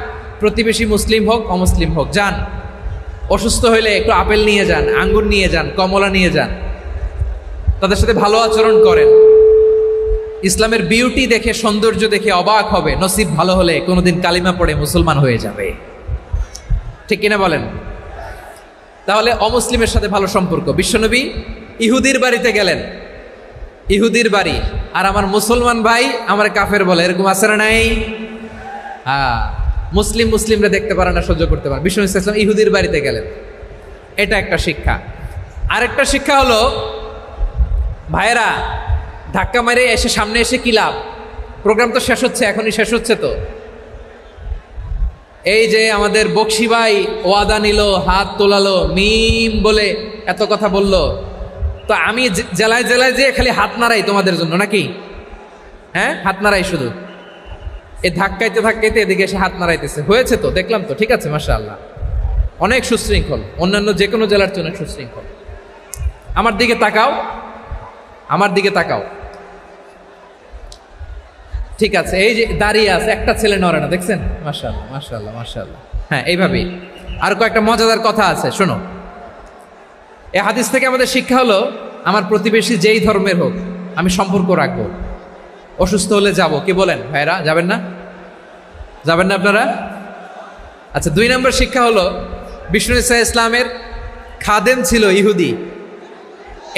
Speaker 1: প্রতিবেশী মুসলিম হোক অমুসলিম হোক, যান, অসুস্থ হইলে একটু আপেল নিয়ে যান, আঙ্গুর নিয়ে যান, কমলা নিয়ে যান, তাদের সাথে ভালো আচরণ করেন। ইসলামের বিউটি দেখে, সৌন্দর্য দেখে অবাক হবে, নসিব ভালো হলে কোনোদিন কালিমা পড়ে মুসলমান হয়ে যাবে, ঠিক কিনা বলেন? তাহলে অমুসলিমের সাথে ভালো সম্পর্ক। বিশ্বনবী ইহুদির বাড়িতে গেলেন, ইহুদির বাড়ি, আর আমার মুসলমান ভাই আমার কাফের বলে, এরকম আছে না নাই? হ্যাঁ, মুসলিমরা দেখতে পারে না, সহ্য করতে পারে। বিশ্বনবী সাল্লাল্লাহু আলাইহি ওয়াসাল্লাম ইহুদির বাড়িতে গেলেন, এটা একটা শিক্ষা। আরেকটা শিক্ষা হলো, ভাইয়েরা ধাক্কা মেরে এসে সামনে এসে কি লাভ? প্রোগ্রাম তো শেষ হচ্ছে, এখনই শেষ হচ্ছে। তো এই যে আমাদের বকশি ভাই ওয়াদা নিল, হাত তোলালো, মিম বলে এত কথা বলল, তো আমি জেলায় জেলায় যে খালি হাত নাড়াই তোমাদের জন্য নাকি? হ্যাঁ, হাত নাড়াই শুধু, এই ধাক্কাইতে ধাক্কাইতে এদিকে এসে হাত নাড়াইতেছে। হয়েছে তো, দেখলাম তো, ঠিক আছে, মাশাআল্লাহ, অনেক সুশৃঙ্খল, অন্যান্য যে কোনো জেলার চেয়ে অনেক সুশৃঙ্খল। আমার দিকে তাকাও, আমার দিকে তাকাও। ঠিক আছে, এই যে দাঁড়িয়ে আছে, একটা ছেলে নড়ে না, দেখছেন? মাশাআল্লাহ, মাশাআল্লাহ, মাশাআল্লাহ। হ্যাঁ, এইভাবেই। আর কয়েকটা মজাদার কথা আছে, শোনো। এই হাদিস থেকে আমাদের শিক্ষা হলো, আমার প্রতিবেশী যেই ধর্মের হোক আমি সম্পর্ক রাখবো। অসুস্থ হলে যাব, কি বলেন ভাইরা? যাবেন না? যাবেন না আপনারা? আচ্ছা, 2 নম্বর শিক্ষা হলো, বিষ্ণু ইসা ইসলামের খাদেম ছিল ইহুদি।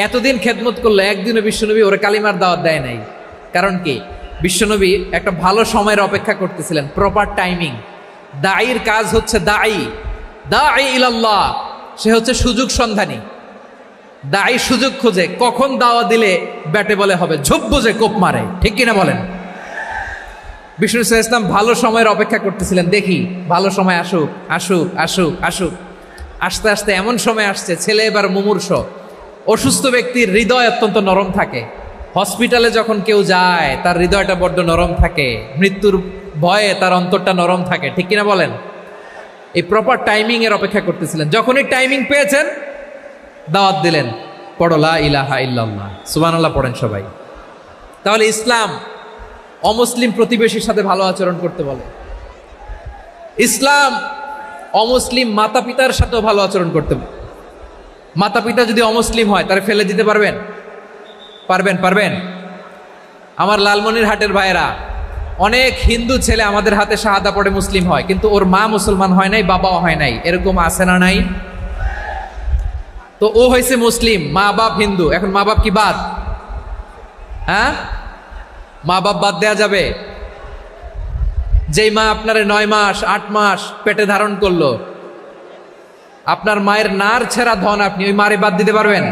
Speaker 1: এতদিন খেদমত করলো, একদিনও বিশ্বনবী ওরা কালিমার দাওয়াত দেয় নাই। কারণ কি? বিশ্বনবী একটা ভালো সময়ের অপেক্ষা করতেছিলেন, প্রপার টাইমিং। দায়ীর কাজ হচ্ছে দাঈ ইলাল্লাহ, সে হচ্ছে সুযোগ সন্ধানী। দায়ী সুযোগ খোঁজে, কখন দাওয়া দিলে ব্যাটে বলে হবে, ঝোপ বুঝে কোপ মারে, ঠিক কিনা বলেন? বিষ্ণু ইসলাম ভালো সময়ের অপেক্ষা করতেছিলেন, দেখি ভালো সময় আসুক আসুক আসুক আসুক। আস্তে আস্তে এমন সময় আসছে, ছেলে এবার মুমূর্ষ। অসুস্থ ব্যক্তির হৃদয় অত্যন্ত নরম থাকে। হসপিটালে যখন কেউ যায় তার হৃদয়টা বড্ড নরম থাকে, মৃত্যুর ভয়ে তার অন্তরটা নরম থাকে, ঠিক কিনা বলেন? এই প্রপার টাইমিং এর অপেক্ষা করতেছিলেন। যখনই টাইমিং পেয়েছেন, দাওয়াত দিলেন, পড়ো লা ইলাহা ইল্লাল্লাহ, সুবহানাল্লাহ পড়েন সবাই। তাহলে ইসলাম অমুসলিম প্রতিবেশীর সাথে ভালো আচরণ করতে বলে। ইসলাম অমুসলিম মাতা পিতার সাথেও ভালো আচরণ করতে বলে। মাতা পিতা যদি অমুসলিম হয়, তারা ফেলে দিতে পারবেন? পারবেন? আমার লালমনিরহাটের ভাইয়েরা, অনেক হিন্দু ছেলে আমাদের হাতে শাহাদা পড়ে মুসলিম হয়, কিন্তু ওর মা মুসলমান হয় নাই, বাবাও হয় নাই। এরকম আছে না নাই? তো ও হয়েছে মুসলিম, মা বাপ হিন্দু, এখন মা বাপ কি বাদ? হ্যাঁ, মা বাপ বাদ দেয়া যাবে? যেই মা আপনারে 9 মাস 8 মাস পেটে ধারণ করলো, আপনার মায়ের নার ছেঁড়া ধন, আপনি ওই মারে বাদ দিতে পারবেন?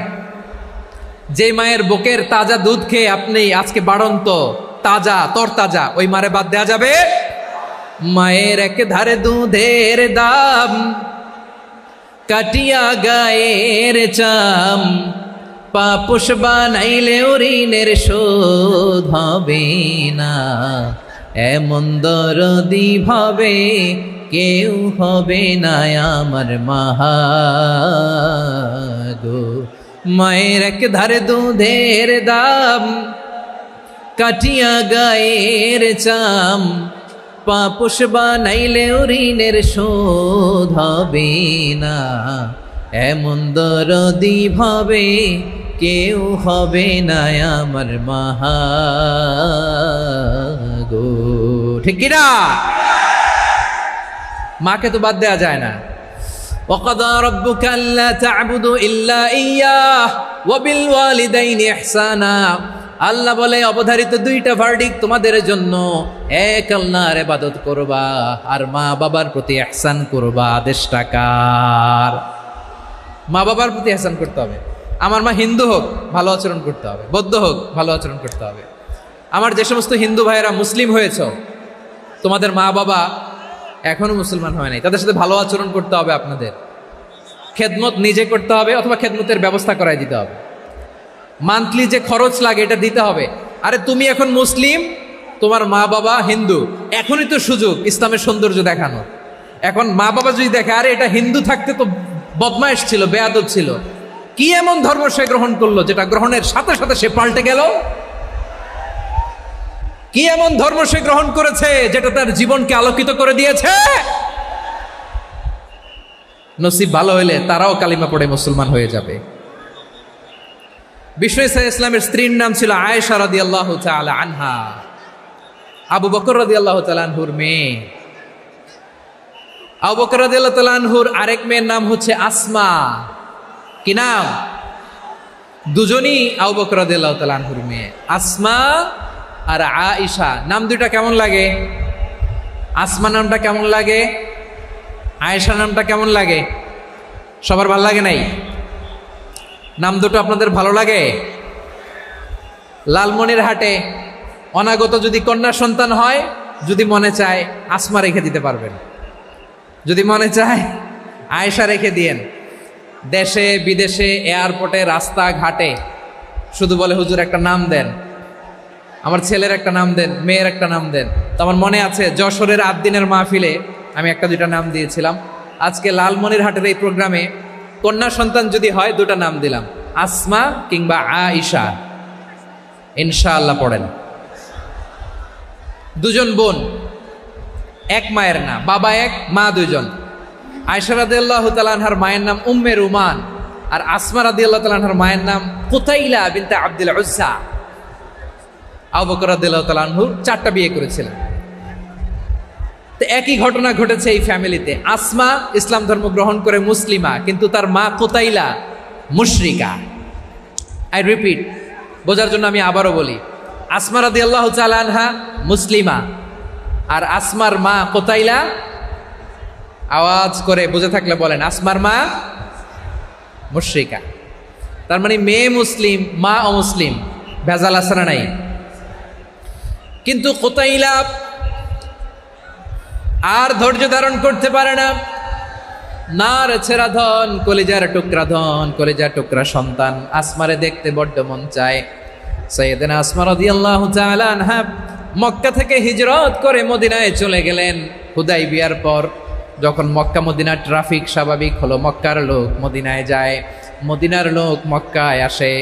Speaker 1: যেই মায়ের বুকের তাজা দুধ খেয়ে আপনি আজকে বাড়ন্ত তাজা তরতাজা, ওই মারে বাদ দেয়া যাবে? মায়ের এক ধারে দুধের দাম, কাটিয়া গায়ের চাম, পাপুষ বানাইলে ঋণের শোধ হবে না, এমন দরদি ভাবে কেউ হবে না আমার মাহাগো। মায়ের এক ধারে দুধের দাম, কাটিয়া গায়ের চাম, পাপুষ বানাইলে ঋণের শোধ হবে না, এমন দরদি ভাবে কেউ হবে না আমার মাহাগো, ঠিক কিনা? মাকে তো বাদ দেওয়া যায় না। وَقَضَى رَبُّكَ أَلَّا تَعْبُدُوا إِلَّا إِيَّاهُ وَبِالْوَالِدَيْنِ إِحْسَانًا। আল্লাহ বলে, অবধারিত 2টা ভার্ডিক্ট তোমাদের জন্য, এক আল্লাহর ইবাদত করবা আর মা বাবার প্রতি ইহসান করবা। আদেশটা কার? মা বাবার প্রতি ইহসান করতে হবে। আমার মা হিন্দু হোক, ভালো আচরণ করতে হবে, বৌদ্ধ হোক, ভালো আচরণ করতে হবে। আমার যে সমস্ত হিন্দু ভাইয়েরা মুসলিম হয়েছ, তোমাদের মা বাবা এখনো মুসলমান হয় নাই, তাদের সাথে ভালো আচরণ করতে হবে। আপনাদের খেদমত নিজে করতে হবে, অথবা খেদমতের ব্যবস্থা করাই দিতে হবে। মান্থলি যে খরচ লাগে এটা দিতে হবে। আরে তুমি এখন মুসলিম, তোমার মা বাবা হিন্দু, এখনই তো সুযোগ ইসলামের সৌন্দর্য দেখানো। এখন মা বাবা যদি দেখে, আরে এটা হিন্দু থাকতে তো বদমাইশ ছিল, বেয়াদব ছিল, কি এমন ধর্ম সে গ্রহণ করলো যেটা গ্রহণের সাথে সাথে সে পাল্টে গেল? কি এমন ধর্ম সে গ্রহণ করেছে যেটা তার জীবনকে আলোকিত করে দিয়েছে? নসিব ভালো হইলে তারাও কালিমা পড়ে মুসলমান হয়ে যাবে। বিষ্ণু ইসা ইসলামের স্ত্রীর নাম ছিল আয়েশা রাদিয়াল্লাহু তাআলা আনহা, আবু বকর রাদিয়াল্লাহু তাআলা আনহুর মেয়ে। আবু বকর রাদিয়াল্লাহু তাআলা আনহুর আরেক মেয়ের নাম হচ্ছে আসমা। কি নাম? দুজনই আবু বকর রাদিয়াল্লাহু তাআলা আনহুর মেয়ে, আসমা আর আয়েশা। নাম দুইটা কেমন লাগে? আসমা নামটা কেমন লাগে? আয়েশা নামটা কেমন লাগে? সবার ভালো লাগে নাই? নাম দুটো আপনাদের ভালো লাগে? লালমনিরহাটে অনাগত যদি কন্যা সন্তান হয়, যদি মনে চায় আসমা রেখে দিতে পারবেন, যদি মনে চায় আয়েশা রেখে দিয়েন। দেশে বিদেশে এয়ারপোর্টে রাস্তাঘাটে শুধু বলে হুজুর একটা নাম দেন, আমার ছেলের একটা নাম দেন, মেয়ের একটা নাম দেন। তো আমার মনে আছে যশোরের আদ্দিনের মাহফিলে আমি একটা দুইটা নাম দিয়েছিলাম। আজকে লালমনিরহাটের এই প্রোগ্রামে কন্যা সন্তান যদি হয় দুটা নাম দিলাম, আসমা কিংবা আয়েশা। ইনশাআল্লাহ পড়েন। দুজন বোন, এক মায়ের না, বাবা এক মা দুজন। আয়েশা রাদিয়াল্লাহু তাআলা আনহার মায়ের নাম উম্মে রুমান, আর আসমা রাদিয়াল্লাহু তাআলা আনহার মায়ের নাম কুতাইলা বিনতে আব্দুল উজ্জা। আবু বকর রাদিয়াল্লাহু তাআলা আনহু 4টা বিয়ে করেছিলেন। তো একই ঘটনা ঘটেছে এই ফ্যামিলিতে। আসমা ইসলাম ধর্ম গ্রহণ করে মুসলিমা, কিন্তু তার মা কুতাইলা মুশরিকা। আই রিপিট, বোঝার জন্য আমি আবারও বলি, আসমা রাদিয়াল্লাহু তাআলা আনহা মুসলিমা, আর আসমার মা কুতাইলা, আওয়াজ করে বুঝে থাকলে বলেন, আসমার মা মুশরিকা। তার মানে মেয়ে মুসলিম, মা অমুসলিম, ভেজাল আছে না নাই? কিন্তু কুতাইলা আর ধৈর্য ধারণ করতে পারে না। নার ছেড়া ধন, কলিজার টুকরা ধন, কলিজার টুকরা সন্তান আসমারে দেখতে বড্ড মন চায়। সাইয়েদনা আসমা রাদিয়াল্লাহু তাআলা আনহা মক্কা থেকে হিজরত করে মদিনায় চলে গেলেন হুদাইবিয়ার পর। যখন মক্কা মদিনা ট্রাফিক স্বাভাবিক হলো, মক্কার লোক মদিনায় যায়, মদিনার লোক মক্কায় আসে।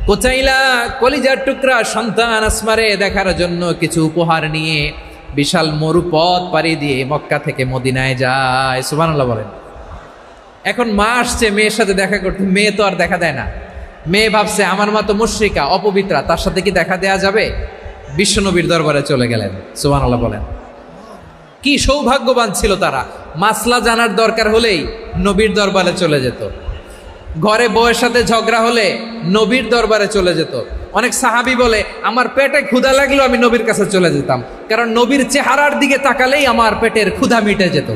Speaker 1: কুতাইলা কলিজার টুকরা সন্তান আসমারে দেখার জন্য কিছু উপহার নিয়ে বিশাল মরুপথ পাড়ি দিয়ে মক্কা থেকে মদিনায় যায়। সুবহানাল্লাহ বলেন। এখন মা আসছে মেয়ের সাথে দেখা করতে, মেয়ে তো আর দেখা দেয় না। মেয়ে ভাবছে আমার মা তো মুশরিকা, অপবিত্রা, তার সাথে কি দেখা দেয়া যাবে? বিশ্বনবীর দরবারে চলে গেলেন। সুবহানাল্লাহ বলেন। কি সৌভাগ্যবান ছিল তারা, মাসলা জানার দরকার হলেই নবীর দরবারে চলে যেত। ঘরে বউয়ের সাথে ঝগড়া হলে নবীর দরবারে চলে যেত। অনেক সাহাবী বলে আমার পেটে ক্ষুধা লাগলো আমি নবীর কাছে চলে যেতাম, কারণ নবীর চেহারার দিকে তাকালেই আমার পেটের ক্ষুধা মিটে যেত।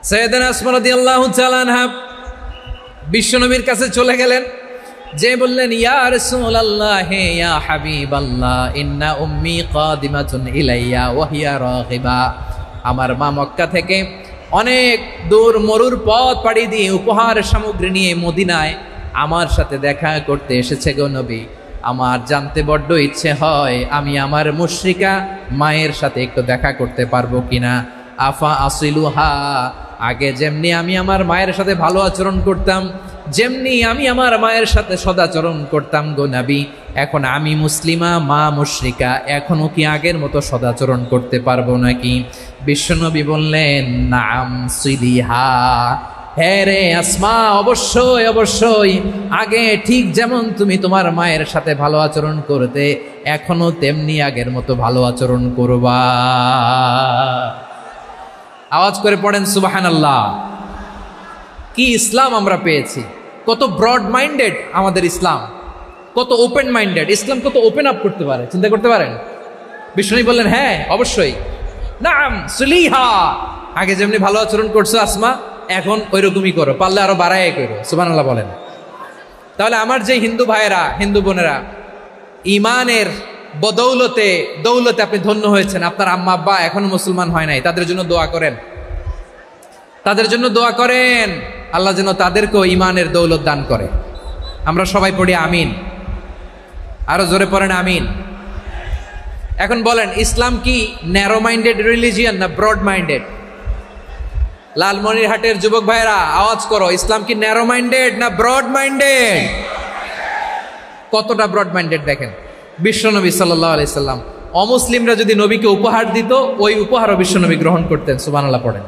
Speaker 1: সাইয়েদনা আসমা রাদিয়াল্লাহু তাআলা আনহা বিশ্বনবীর কাছে চলে গেলেন, যে বললেন ইয়া রাসূলুল্লাহ ইয়া হাবিবাল্লাহ ইন্না উম্মি কাদিমাতুন ইলাইয়া ওয়া হিয়া রাগিবা। আমার মা মক্কা থেকে অনেক দূর মরুর পথ পাড়ি দিয়ে উপহার সামগ্রী নিয়ে মদিনায় আমার সাথে দেখা করতে এসেছে গো নবী। আমার জানতে বড্ড ইচ্ছে হয় আমি আমার মুশরিকা মায়ের সাথে একটু দেখা করতে পারবো কিনা। আফা আসিলুহা, আগে যেমনি আমি আমার মায়ের সাথে ভালো আচরণ করতাম, যেমনি আমি আমার মায়ের সাথে সদাচরণ করতাম গো নবী, এখন আমি মুসলিমা মা মুশরিকা, এখনো কি আগের মতো সদাচরণ করতে পারবো নাকি? বিশ্বনবী বললেন নাম সিলিহা, হ্যাঁ রে আসমা, অবশ্যই অবশ্যই, আগে ঠিক যেমন তুমি তোমার মায়ের সাথে ভালো আচরণ করতে এখনো তেমনি আগের মতো ভালো আচরণ করবা। আওয়াজ করে পড়েন সুবহানাল্লাহ। কি ইসলাম আমরা পেয়েছি! কত ব্রড মাইন্ডেড আমাদের ইসলাম, কত ওপেন মাইন্ডেড ইসলাম, কত ওপেন আপ করতে পারে, চিন্তা করতে পারেন। বিষ্ণু বললেন হ্যাঁ অবশ্যই, নাম সুলিহা, আগে যেমনি ভালো আচরণ করছো আসমা এখন ওই রকমই করো, পারলে আরো বাড়ায় করো। সুবহানাল্লাহ বলেন। তাহলে আমার যে হিন্দু ভাইয়েরা, হিন্দু বোনেরা, ইমানের বদৌলতে দৌলতে আপনি ধন্য হয়েছেন, আপনার আম্মা আব্বা এখনো মুসলমান হয় নাই, তাদের জন্য দোয়া করেন, তাদের জন্য দোয়া করেন, আল্লাহ যেন তাদেরকেও ইমানের দৌলত দান করে। আমরা সবাই পড়ি আমিন, আরো জোরে পড়েন আমিন। এখন বলেন ইসলাম কি ন্যারো মাইন্ডেড রিলিজিয়ান না ব্রড মাইন্ডেড? লালমনিরহাটের যুবক ভাইরা আওয়াজ করো, ইসলাম কি ন্যারো মাইন্ডেড না ব্রড মাইন্ডেড? কতটা ব্রড মাইন্ডেড দেখেন। বিশ্বনবী সাল্লাল্লাহু আলাইহি সাল্লাম অমুসলিমরা যদি নবীকে উপহার দিত, ওই উপহারও বিশ্বনবী গ্রহণ করতেন। সুবহানাল্লাহ পড়েন।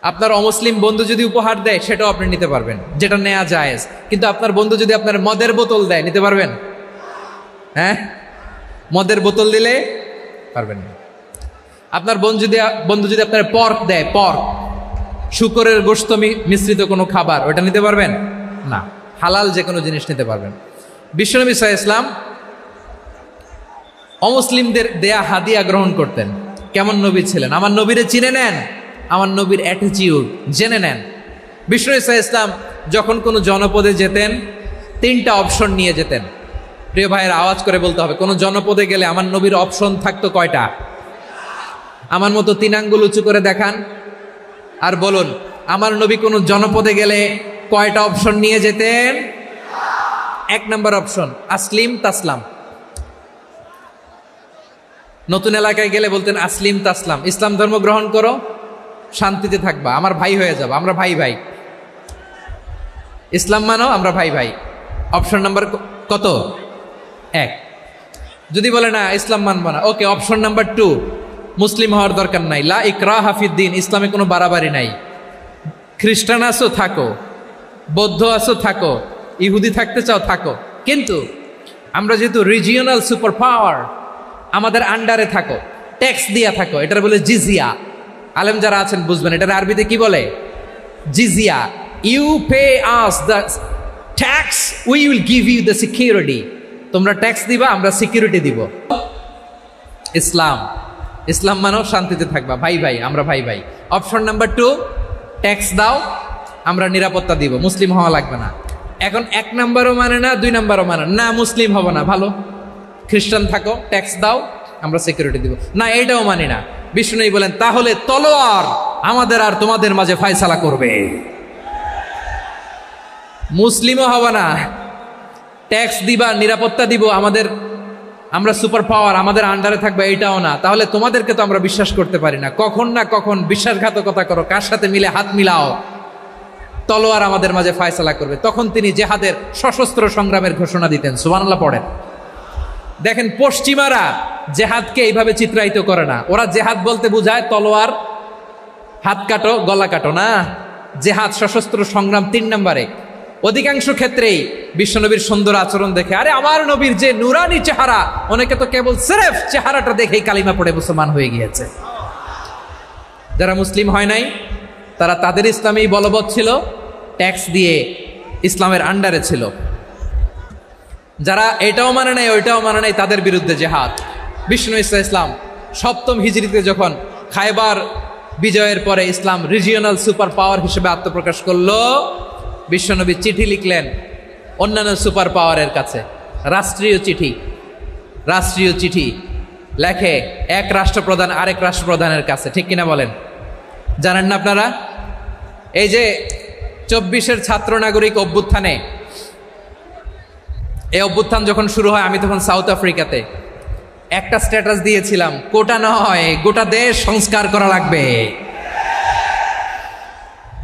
Speaker 1: আপনার অমুসলিম বন্ধু যদি উপহার দেয় সেটাও আপনি নিতে পারবেন, যেটা নেওয়া জায়েজ। কিন্তু আপনার বন্ধু যদি আপনার মদের বোতল দেয়, নিতে পারবেন? হ্যাঁ, মদের বোতল দিলে পারবেন না। আপনার বন্ধু যদি আপনার পর্ক দেয়, পর্ক, শূকরের গোশত মিশ্রিত কোনো খাবার, ওটা নিতে পারবেন না। হালাল যে কোনো জিনিস নিতে পারবেন। বিশ্বনবী সাল্লাল্লাহু আলাইহি ওয়াসাল্লাম অমুসলিমদের দেয়া হাদিয়া গ্রহণ করতেন। কেমন নবী ছিলেন? আমার নবীরে চিনে নেন, আমার নবীর অ্যাটিটিউড জেনে নেন। বিশ্বনবী সাল্লাল্লাহু আলাইহি ওয়াসাল্লাম যখন কোনো জনপদে যেতেন 3টা অপশন নিয়ে যেতেন। প্রিয় ভাইয়ের আওয়াজ করে বলতে হবে, কোনো জনপদে গেলে আমার নবীর অপশন থাকতো কয়টা? আমার মতো 3 আঙ্গুল উঁচু করে দেখান। আর বলুন, আমার নবী কোন জনপদে গেলে কয়টা অপশন নিয়ে যেতেন? 1 নম্বর অপশন আসলিম তাসলাম। নতুন এলাকায় গেলে বলতেন আসলিম তাসলাম, ইসলাম ধর্ম গ্রহণ করো, শান্তিতে থাকবা, আমার ভাই হয়ে যাবো, আমরা ভাই ভাই, ইসলাম মানো, আমরা ভাই ভাই। অপশন নাম্বার কত? 1। যদি বলে না ইসলাম মানবো না, ওকে, অপশন নাম্বার 2, মুসলিম হওয়ার দরকার নাই, লা ইকরাহা ফিদ্দিন, ইসলামে কোনো বাড়াবাড়ি নাই, খ্রিস্টান আছো থাকো, বৌদ্ধ আছো থাকো, ইহুদি থাকতে চাও থাকো, কিন্তু আমরা যেহেতু রিজিওনাল সুপার পাওয়ার, আমাদের আন্ডারে থাকো, ট্যাক্স দিয়া থাকো, এটার বলে জিজিয়া। আলেম যারা আছেন বুঝবেন, এটার আরবিতে কি বলে? জিজিয়া। You pay us the tax, we will give you the security. তোমরা ট্যাক্স দিবা, আমরা সিকিউরিটি দিব। ইসলাম, ইসলাম মানো, শান্তিতে থাকবা, ভাই ভাই, আমরা ভাই ভাই। অপশন নাম্বার 2, ট্যাক্স দাও, আমরা নিরাপত্তা দিব, মুসলিম হওয়া লাগবে না। এখন 1 নাম্বারও মানে না, 2 নাম্বারও মানে না, মুসলিম হব না, ভালো, খ্রিস্টান থাকো, ট্যাক্স দাও, আমরা সিকিউরিটি দিব না, এইটাও মানি না। বিষ্ণু বলেন, তাহলে তলোয়ার আমাদের আর তোমাদের মাঝে ফায়সালা করবে। মুসলিমও হব না, ট্যাক্স দিবা, নিরাপত্তা দিব, আমরা সুপার পাওয়ার, আমাদের আন্ডারে থাকবে, এইটাও না, তাহলে তোমাদেরকে তো আমরা বিশ্বাস করতে পারি না, কখন না কখন বিশ্বাসঘাতকতা করো, কার সাথে মিলে হাত মিলাও, তলোয়ার আমাদের মাঝে ফায়সালা করবে। তখন তিনি জেহাদের সশস্ত্র সংগ্রামের ঘোষণা দিতেন। সুবহানাল্লাহ পড়েন। দেখেন, পশ্চিমারা জেহাদকে এইভাবে চিত্রায়িত করে না, ওরা জেহাদ বলতে বোঝায় তলোয়ার, হাত কাটো, গলা কাটো, না, জেহাদ সশস্ত্র সংগ্রাম 3 নম্বরে। অধিকাংশ ক্ষেত্রেই বিশ্বনবীর সুন্দর আচরণ দেখে, আরে আমার নবীর যে নুরানি চেহারা, অনেকে তো কেবল সিরেফ চেহারাটা দেখেই কালিমা পড়ে মুসলমান হয়ে গিয়েছে। যারা মুসলিম হয় নাই, তারা তাদের ইসলামেই বলবৎ ছিল, ট্যাক্স দিয়ে ইসলামের আন্ডারে ছিল। যারা এটাও মানে নাই, ওইটাও মানে নাই, তাদের বিরুদ্ধে জেহাদ। বিষ্ণু ইসলাম 7ম হিজরিতে যখন খায়বার বিজয়ের পরে ইসলাম রিজিওনাল সুপার পাওয়ার হিসেবে আত্মপ্রকাশ করলো, বিশ্বনবী চিঠি লিখলেন অন্যান্য সুপার পাওয়ারের কাছে, রাষ্ট্রীয় চিঠি লেখে এক রাষ্ট্রপ্রধান আরেক রাষ্ট্রপ্রধানের কাছে, ঠিক কিনা বলেন? জানেন না আপনারা? এই যে 24-এর ছাত্র নাগরিক অভ্যুত্থানে, এই অভ্যুত্থান যখন শুরু হয়, আমি তখন সাউথ আফ্রিকাতে, একটা স্ট্যাটাস দিয়েছিলাম, কোটা নয়, গোটা দেশ সংস্কার করা লাগবে।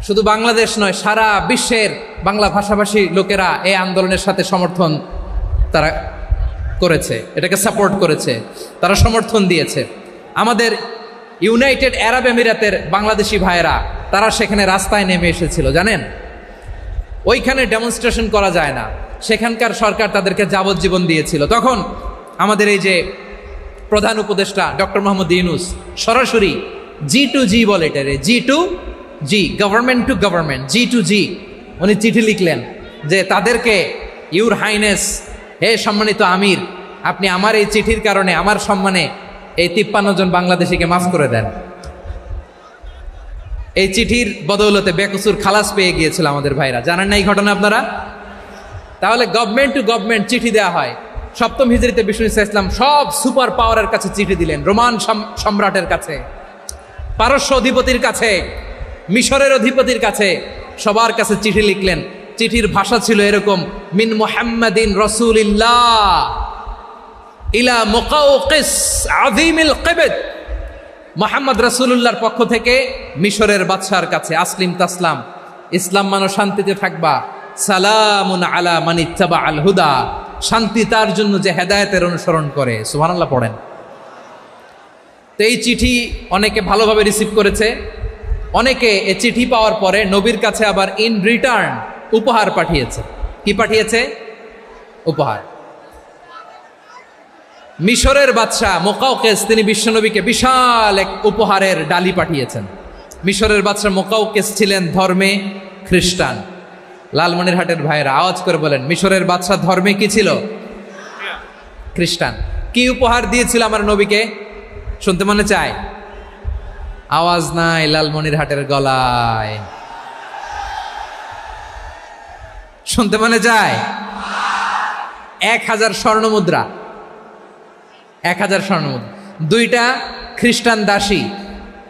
Speaker 1: শুধু বাংলাদেশ নয়, সারা বিশ্বের বাংলা ভাষাভাষী লোকেরা এই আন্দোলনের সাথে সমর্থন তারা করেছে, এটাকে সাপোর্ট করেছে, তারা সমর্থন দিয়েছে। আমাদের ইউনাইটেড আরব আমিরাতের বাংলাদেশি ভাইয়েরা, তারা সেখানে রাস্তায় নেমে এসেছিল, জানেন? ওইখানে ডেমনস্ট্রেশন করা যায় না, সেখানকার সরকার তাদেরকে যাবজ্জীবন দিয়েছিল। তখন আমাদের এই যে প্রধান উপদেষ্টা ডক্টর মোহাম্মদ ইউনূস সরাসরি G2G বলে, এটারে G2G, government to government, G2G, উনি চিঠি লিখলেন যে তাদেরকে, ইউর হাইনেস, হে সম্মানিত আমির, আপনি আমার এই চিঠির কারণে আমার সম্মানে এই 53 জন বাংলাদেশিকে মাফ করে দেন। এই চিঠির বদৌলতে বেকসুর খালাস পেয়ে গিয়েছিল আমাদের ভাইরা। জানেন না এই ঘটনা আপনারা? তাহলে গভর্নমেন্ট টু গভর্নমেন্ট চিঠি দেওয়া হয়। 7ম হিজরিতে বিষ্ণু ইসলাম সব সুপার পাওয়ারের কাছে চিঠি দিলেন, রোমান সম্রাটের কাছে, পারস্য অধিপতির কাছে, মিশরের অধিপতির কাছে, সবার কাছে চিঠি লিখলেন। চিঠির ভাষা ছিল এরকম, মিন মুহাম্মাদিন রাসূলিল্লাহ ইলা মুকাওকিস আযীমিল কিবত, মুহাম্মদ রাসূলুল্লাহর পক্ষ থেকে মিশরের বাদশার কাছে, আসলিম তাসলাম, ইসলাম মানো, শান্তিতে থাকবা, সালামুন আলা মান ইত্তাবা আল হুদা, শান্তি তার জন্য যে হেদায়েতের অনুসরণ করে। সুবহানাল্লাহ পড়েন। তো এই চিঠি অনেকে ভালোভাবে রিসিভ করেছে, অনেকে এই চিঠি পাওয়ার পরে নবীর কাছে আবার ইন রিটার্ন উপহার পাঠিয়েছে। কি পাঠিয়েছে? উপহার। মিশরের বাদশাহ মুকাওকিস, তিনি বিশ্বনবীকে বিশাল এক উপহারের ডালি পাঠিয়েছেন। মিশরের বাদশাহ মুকাওকিস ছিলেন ধর্মে খ্রিস্টান। লালমনিরহাটের ভাইয়েরা আওয়াজ করে বলেন, মিশরের বাদশাহ ধর্মে কি ছিল? খ্রিস্টান। কি উপহার দিয়েছিল আমার নবীকে? শুনতে মনে চায়? আওয়াজ নাই লালমনিরহাটের গলায়, শুনতে মনে চায়? 1000 স্বর্ণমুদ্রা, 1000 স্বর্ণমুদ্রা, 2টা খ্রিস্টান দাসী,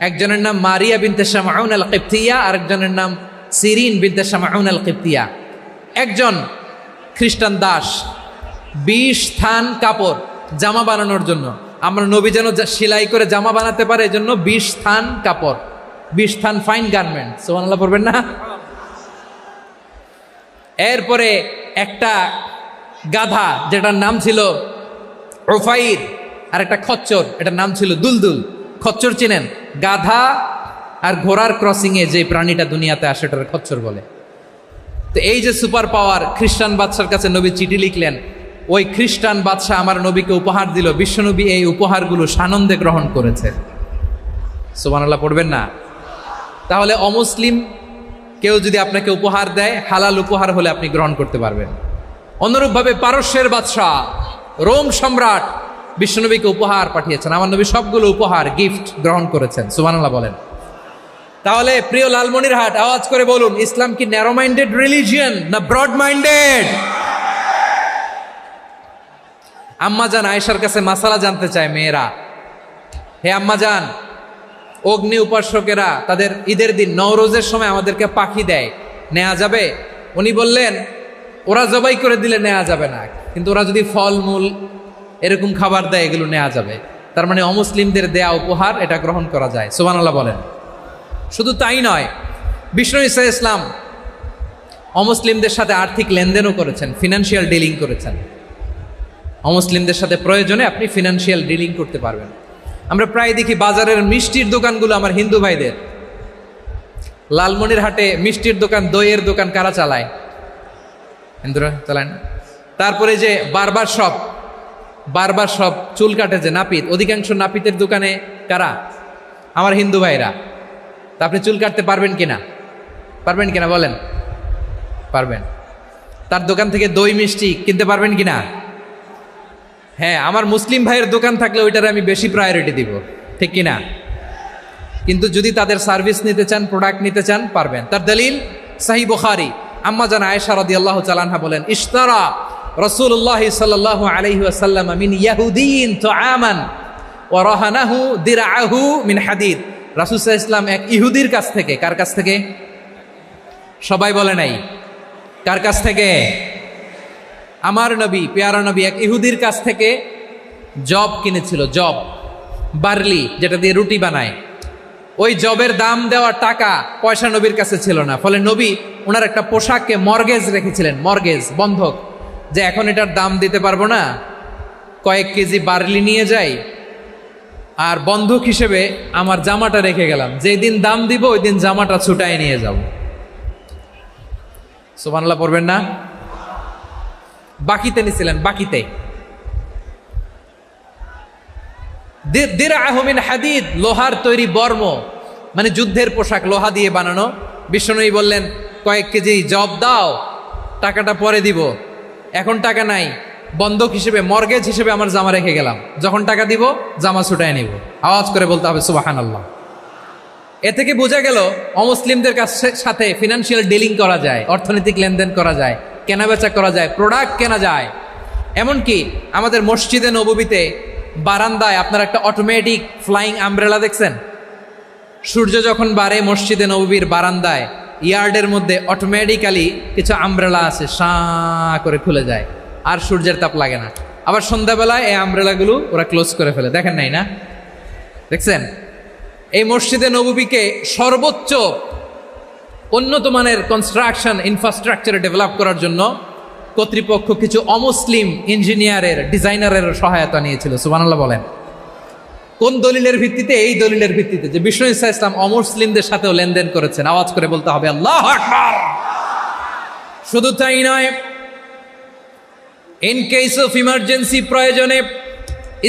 Speaker 1: একজনের নাম মারিয়া বিনতে শামাউন আল কিবতিয়া, আরেকজনের নাম সিরিন বিনতে শামাউন আল কিবতিয়া। একজন খ্রিস্টান দাস 20 থান কাপড় জামা বানানোর জন্য, আমরা নবী যেন সেলাই করে জামা বানাতে পারে এজন্য 20 থান কাপড়, 20 থান ফাইন গার্মেন্ট, সুবহানাল্লাহ পড়বেন না? এরপরে একটা গাধা যেটার নাম ছিল উফাইর, আর একটা খচ্চর, এটার নাম ছিল দুলদুল। খচ্চর চিনেন? গাধা আর ঘোড়ার ক্রসিং এ যে প্রাণীটা দুনিয়াতে আসে এটার খচ্চর বলে। তো এই যে সুপার পাওয়ার, খ্রিস্টান বাদশার কাছে নবী চিঠি লিখলেন, ওই খ্রিস্টান বাদশা আমার নবীকে উপহার দিল, বিশ্বনবী এই উপহারগুলো সানন্দে গ্রহণ করেছে। সুবহানাল্লাহ পড়বেন না? তাহলে অমুসলিম কেউ যদি আপনাকে উপহার দেয়, হালাল উপহার হলে আপনি গ্রহণ করতে পারবেন। অনুরূপভাবে পারস্যের বাদশাহ, রোম সম্রাট বিশ্বনবীকে উপহার পাঠিয়েছেন, আমার নবী সবগুলো উপহার গিফট গ্রহণ করেছেন। সুবহানাল্লাহ বলেন। তাহলে প্রিয় লালমনিরহাট, আওয়াজ করে বলুন, ইসলাম কি ন্যারো মাইন্ডেড রিলিজিয়ন না ব্রড মাইন্ডেড? আম্মাজান আয়েশার কাছে মাসালা জানতে চায় মেয়েরা, হে আম্মাজান, অগ্নি উপাসকেরা তাদের ঈদের দিন নওরোজের সময় আমাদেরকে পাখি দেয়, নেওয়া যাবে? উনি বললেন, ওরা জবাই করে দিলে নেওয়া যাবে না, কিন্তু ওরা যদি ফলমূল এরকম খাবার দেয় এগুলো নেওয়া যাবে। তার মানে অমুসলিমদের দেয়া উপহার এটা গ্রহণ করা যায়। সুবহানাল্লাহ বলেন। শুধু তাই নয়, বিষ্ণু ঈসা ইসলাম অমুসলিমদের সাথে আর্থিক লেনদেনও করেছেন, ফিনান্সিয়াল ডিলিং করেছেন। অমুসলিমদের সাথে প্রয়োজনে আপনি ফিনান্সিয়াল ডিলিং করতে পারবেন। আমরা প্রায় দেখি বাজারের মিষ্টির দোকানগুলো আমার হিন্দু ভাইদের। লালমনিরহাটে মিষ্টির দোকান, দইয়ের দোকান কারা চালায়? হিন্দুরা চালায় না? তারপরে যে বারবার শপ, চুল কাটে যে নাপিত, অধিকাংশ নাপিতের দোকানে কারা? আমার হিন্দু ভাইরা। তা আপনি চুল কাটতে পারবেন কিনা? পারবেন কিনা বলেন? পারবেন। তার দোকান থেকে দই মিষ্টি কিনতে পারবেন কিনা? হ্যাঁ, আমার মুসলিম ভাইয়ের দোকান থাকলে ওইটারে আমি বেশি প্রায়োরিটি দিব, ঠিক কিনা? কিন্তু যদি তাদের সার্ভিস নিতে চান, প্রোডাক্ট নিতে চান, পারবেন। তার দলিল সহিহ বুখারী, আম্মা জান আয়েশা রাদিয়াল্লাহু তাআলা আনহা বলেন, ইশতারা রাসূলুল্লাহ সাল্লাল্লাহু আলাইহি ওয়াসাল্লাম মিন ইয়াহুদিয়িন তুআমান ওয়া রাহানাহু দিরআহু মিন হাদিদ। রাসূল সাল্লাল্লাহু আলাইহি ওয়াসাল্লাম এক ইহুদির কাছ থেকে, কার কাছ থেকে? সবাই বলে নাই কার কাছ থেকে? আমার নবী, পেয়ারা নবী এক ইহুদির কাছ থেকে জব কিনেছিল, জব, বার্লি, যেটা দিয়ে রুটি বানায়। ওই জবের দাম দেওয়ার টাকা পয়সা নবীর কাছে ছিল না, ফলে নবী ওনার একটা পোশাককে মর্গেজ রেখেছিলেন, মর্গেজ, বন্ধক, যে এখন এটার দাম দিতে পারবো না, কয়েক কেজি বার্লি নিয়ে যাই আর বন্ধক হিসেবে আমার জামাটা রেখে গেলাম, যেই দিন দাম দিব ওই দিন জামাটা ছুটায় নিয়ে যাব। সুবহানাল্লাহ পড়বেন না? বাকিতে নিছিলেন, বাকিতে। দিরআহু মিন হাদিদ, লোহার তৈরি বর্ম, মানে যুদ্ধের পোশাক, লোহা দিয়ে বানানো। বিশ্বনবী বললেন, কয়েক কেজি জব দাও, টাকাটা পরে দিব, এখন টাকা নাই, বন্ধক হিসেবে, মর্গেজ হিসেবে আমার জামা রেখে গেলাম, যখন টাকা দিব জামা ছুটায় নিব। আওয়াজ করে বলতে হবে সুবহানাল্লাহ। এ থেকে বোঝা গেল অমুসলিমদের সাথে ফিনান্সিয়াল ডিলিং করা যায়, অর্থনৈতিক লেনদেন করা যায়, কেনাবেচা করা যায়, প্রোডাক্ট কেনা যায়। এমনকি আমাদের মসজিদে নববীতে বারান্দায় আপনার একটা অটোমেটিক ফ্লাইং আমব্রেলা দেখছেন? সূর্য যখন বাড়ে মসজিদে নববীর বারান্দায় ইয়ার্ডের মধ্যে অটোমেটিক্যালি কিছু আমব্রেলা আছে, সাঁ করে খুলে যায়, আর সূর্যের তাপ লাগে না। আবার সন্ধ্যাবেলায় এই আমব্রেলাগুলো ওরা ক্লোজ করে ফেলে, দেখেন নাই না? দেখছেন? এই মসজিদে নববীকে সর্বোচ্চ উন্নত মানের কনস্ট্রাকশন ইনফ্রাস্ট্রাকচারে ডেভেলপ করার জন্য কর্তৃপক্ষ কিছু অমুসলিম ইঞ্জিনিয়ারের, ডিজাইনারের সহায়তা নিয়েছিল। সুবহানাল্লাহ বলেন। কোন দলিলের ভিত্তিতে? এই দলিলের ভিত্তিতে যে বিষ্ণু ঈসা ইসলাম অমুসলিমদের সাথেও লেনদেন করেছেন। আওয়াজ করে বলতে হবে আল্লাহু আকবার। শুধু তাই নয়, ইন কেস অফ ইমার্জেন্সি, প্রয়োজনে